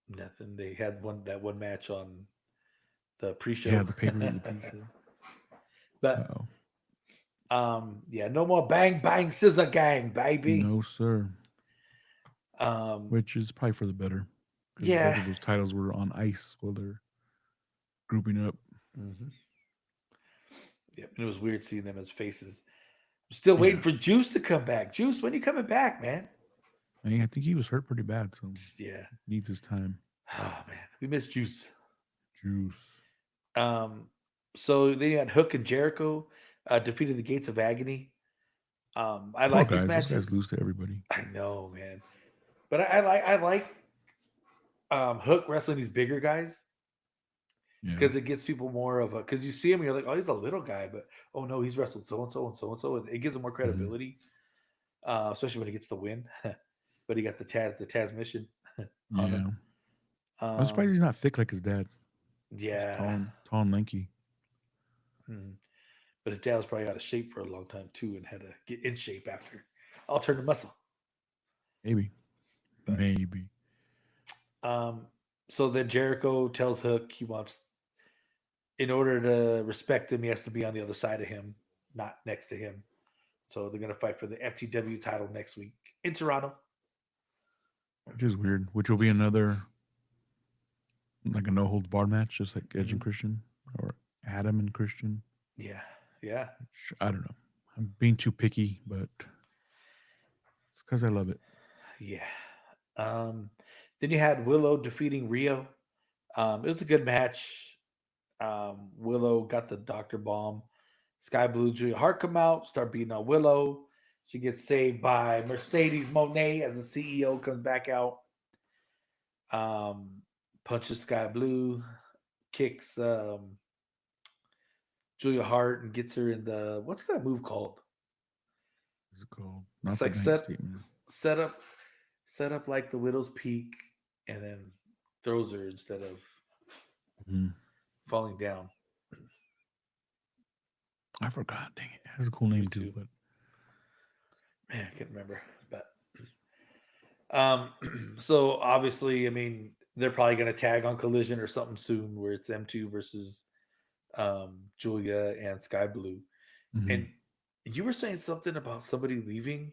Nothing. They had one match on the Yeah, pre-show, the pay per view, the pre-show. but Oh yeah, no more Bang Bang Scissor Gang, baby. no, sir. Um, Which is probably for the better, because both yeah. of those titles were on ice while they're grouping up. Hmm. Yep. And it was weird seeing them as faces. I'm still waiting Yeah, for Juice to come back. Juice, when you coming back, man? I think he was hurt pretty bad, so Yeah. needs his time. Oh man, we miss Juice. Juice. Um, so then you had Hook and Jericho defeated the Gates of Agony. I Poor like these guys. Those guys matches. lose to everybody. I know, man, but I like Hook wrestling these bigger guys Yeah. because it gets people more of a because you see him, you're like, oh, he's a little guy, but oh no, he's wrestled so and so and so and so, and it gives him more Hmm. credibility, especially when he gets the win. But he got the Taz mission on him. Yeah. I'm surprised Um, he's not thick like his dad. He's yeah, tall and lanky. mhm. But his dad was probably out of shape for a long time too, and had to get in shape after altered muscle. Maybe. But Maybe. um, so then Jericho tells Hook he wants, in order to respect him, he has to be on the other side of him, not next to him. So they're gonna fight for the FTW title next week in Toronto. Which is weird. Which will be another like a no holds barred match, just like Edge and Mhm. Christian or Adam and Christian. Yeah, yeah, Which, I don't know. I'm being too picky, but it's because I love it. yeah. Um, then you had Willow defeating Rio. It was a good match. Willow got the Doctor Bomb. Sky Blue, Julia Hart come out, start beating on Willow. She gets saved by Mercedes Monet as the CEO comes back out. Um, Punches Sky Blue, kicks Julia Hart and gets her in the what's that move called? What's it called? It's Not the like bank statement. set up set up like the Widow's Peak, and then throws her instead of Mhm. falling down. I forgot. Dang it. It has a cool Me name too, too. but Man, I can't remember, but so obviously, I mean, they're probably going to tag on Collision or something soon, where it's them two versus Julia and Sky Blue. mhm. And you were saying something about somebody leaving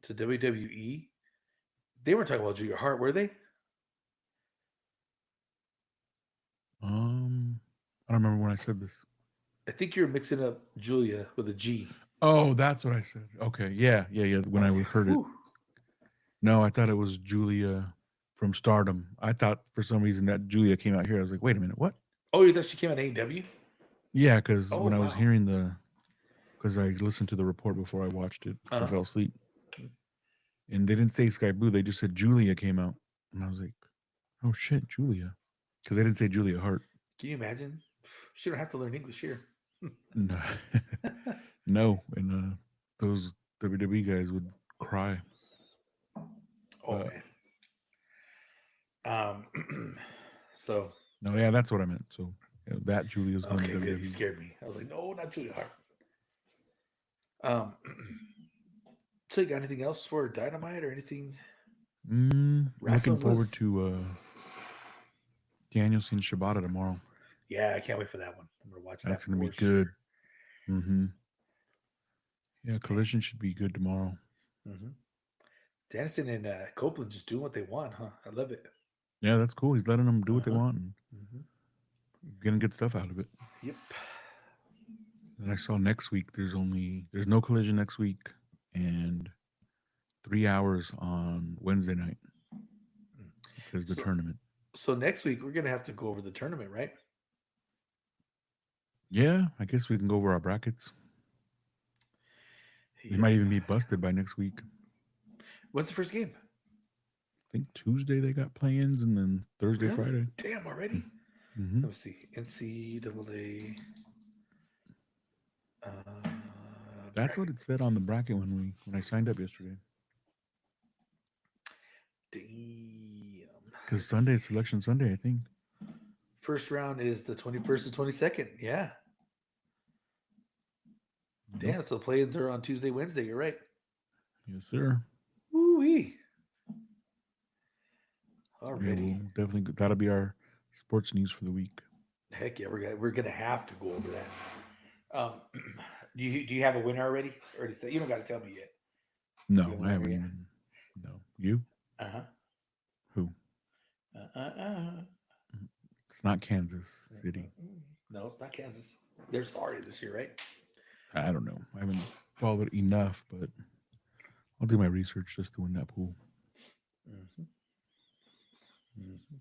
to WWE. They weren't talking about Julia Hart, were they? I don't remember when I said this. I think you're mixing up Julia with a G. Oh, that's what I said. Okay. Yeah. Yeah. Yeah. When I Okay. heard it. Whew. No, I thought it was Julia from Stardom. I thought for some reason that Julia came out here. I was like, wait a minute, what? Oh, you thought she came on AEW? Yeah, because Oh when I was wow. hearing because I listened to the report before I watched it before I Uh-huh. fell asleep, and they didn't say Sky Blue. They just said Julia came out, and I was like, oh shit, Julia, because they didn't say Julia Hart. Can you imagine? She don't have to learn English here. No, no, and those WWE guys would cry. Oh But man. So no, yeah, that's what I meant. So that Julia's going to okay, good. You WWE. scared me. I was like, no, not Julia Hart. Um, so you got anything else for Dynamite or anything Looking wrestling forward was? to Danielson Shibata tomorrow. Yeah, I can't wait for that one. I'm gonna watch that That's going to be for good. sure. Mm-hmm. Yeah, collision should be good tomorrow. Mm-hmm. Dennison and Copeland just doing what they want, huh? I love it. Yeah, that's cool. He's letting them do what they Uh-huh. want and Mm-hmm. getting good stuff out of it. Yep. And I saw next week there's no collision next week and 3 hours on Wednesday night because the So, tournament. so next week we're gonna have to go over the tournament, right? Yeah, I guess we can go over our brackets. They Yep. might even be busted by next week. When's the first game? I think Tuesday they got play-ins and then Thursday, Really? Friday. Damn, already? Mm-hmm. Let me see. NCAA That's what bracket. it said on the bracket when I signed up yesterday. Damn. Because Let's Sunday see. is Selection Sunday, I think. First round is the 21st and 22nd. Yeah. Yep. Damn. So the play-ins are on Tuesday, Wednesday. You're right. Yes, sir. Woo-wee. So yeah, Already. we'll definitely that'll be our sports news for the week. Heck yeah, we're gonna have to go over that. Do you have a winner already? Already said you don't got to tell me yet. You No, have a I winner haven't yet? even. No, you? Uh huh. Who? It's not Kansas City. No, it's not Kansas. They're sorry this year, right? I don't know. I haven't followed it enough, but I'll do my research just to win that pool. Mm-hmm. Mm-hmm.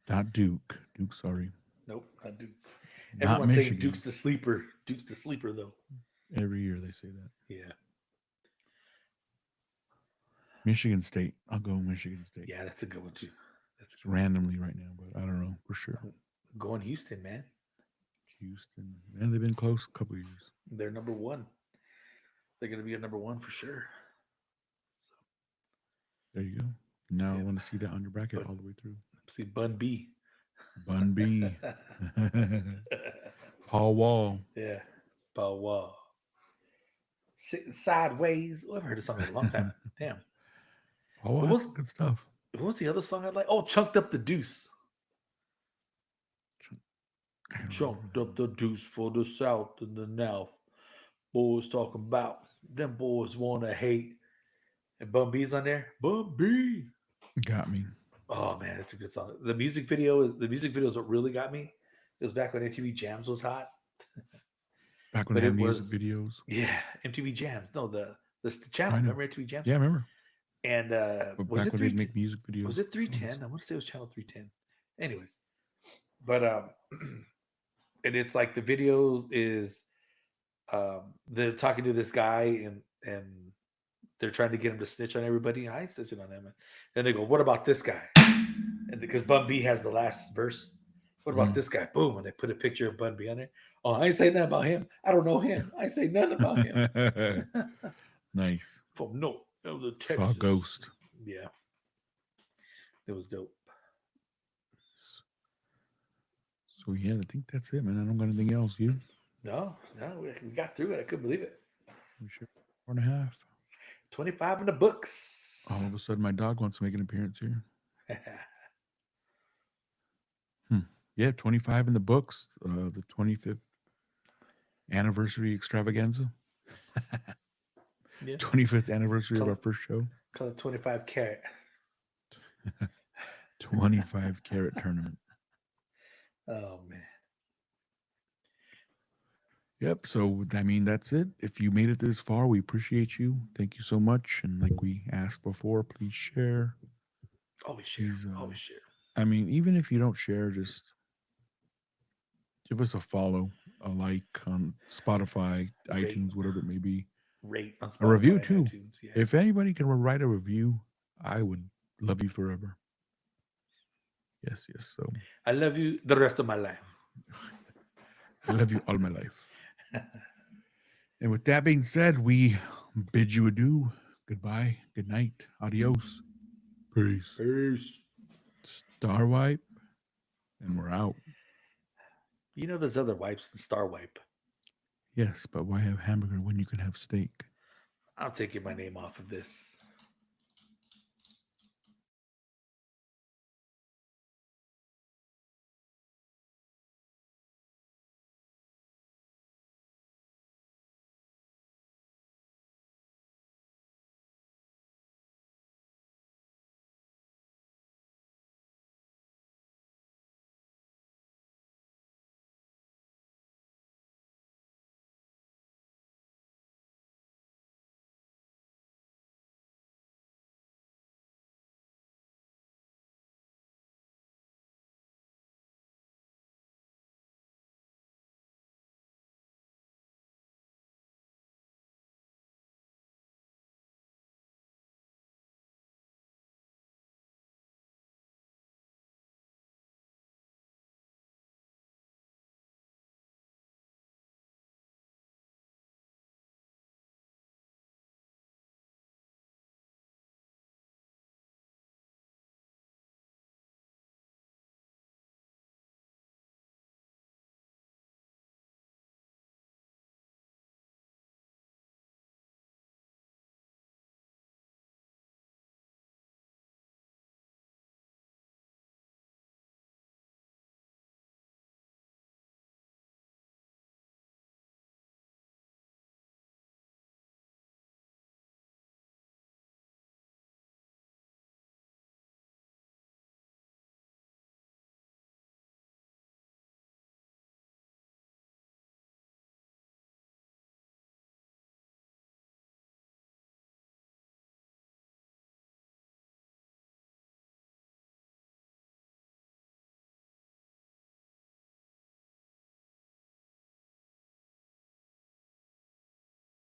Not Duke. Duke, sorry. Nope, not Duke. Not Everyone's saying Michigan. Duke's the sleeper. Duke's the sleeper, though. Every year they say that. Yeah, Michigan State. I'll go Michigan State. yeah, that's a good one too. That's a Just good one. randomly right now, but I don't know for sure. Going Houston, man. Houston. Man, they've been close a couple years. They're number one. They're gonna be a number one for sure. There you go. Now I Yep. want to see that on your bracket But all the way through. see Bun B. Bun B. Paul Wall. Yeah. Bow wow. Sitting sideways. Oh, I've heard this song in a long time. Damn. Paul What Wall has was some good stuff. what was the other song I like? Oh, Chunked Up the Deuce. I don't remember Chunked that up one. the deuce for the South and the North. Boys talking about them boys wanna hate. And Bun B's on there. Bun B. Got me. Oh man, it's a good song. The music video is what really got me. It was back when MTV Jams was hot, Back when they but had it music was videos. yeah MTV Jams. No, the I channel. know. Remember MTV Jams? Yeah, I remember. And But was back it when three? they'd make music videos Was it three songs. ten? I want to say it was channel 310. Anyways, but and it's like the videos is they're talking to this guy and they're trying to get him to snitch on everybody. I ain't snitching on him. And they go, "What about this guy?" And because Bun B has the last verse, what about Mhm. this guy? Boom, and they put a picture of Bun B on there. Oh, I ain't say nothing about him. I don't know him. I ain't say nothing about him. Nice. From no, it was Saw Texas. Ghost. Yeah, it was dope. So yeah, I think that's it, man. I don't got anything else. You? No, no, we got through it. I couldn't believe it. We should 4.5. 25 in the books. All of a sudden, my dog wants to make an appearance here. Hmm. Yeah, 25 in the books. The 25th anniversary extravaganza. Yeah, 25th anniversary of call our it, first show. call it 25 carat. 25 carat tournament. Oh man. Yep. So I mean, that's it. If you made it this far, we appreciate you. Thank you so much. And like we asked before, please share. Always share. Please. Always share. I mean, even if you don't share, just give us a follow, a like on Spotify, Rate, iTunes, whatever it may be. rate on A review Spotify, too. iTunes. Yeah. If anybody can write a review, I would love you forever. Yes, yes. So I love you the rest of my life. I love you all my life. And with that being said, we bid you adieu. Goodbye. Good night. Adios. Peace. Peace. Star wipe, and we're out. You know, there's other wipes than Star Wipe. Yes, but why have hamburger when you can have steak? I'm taking my name off of this.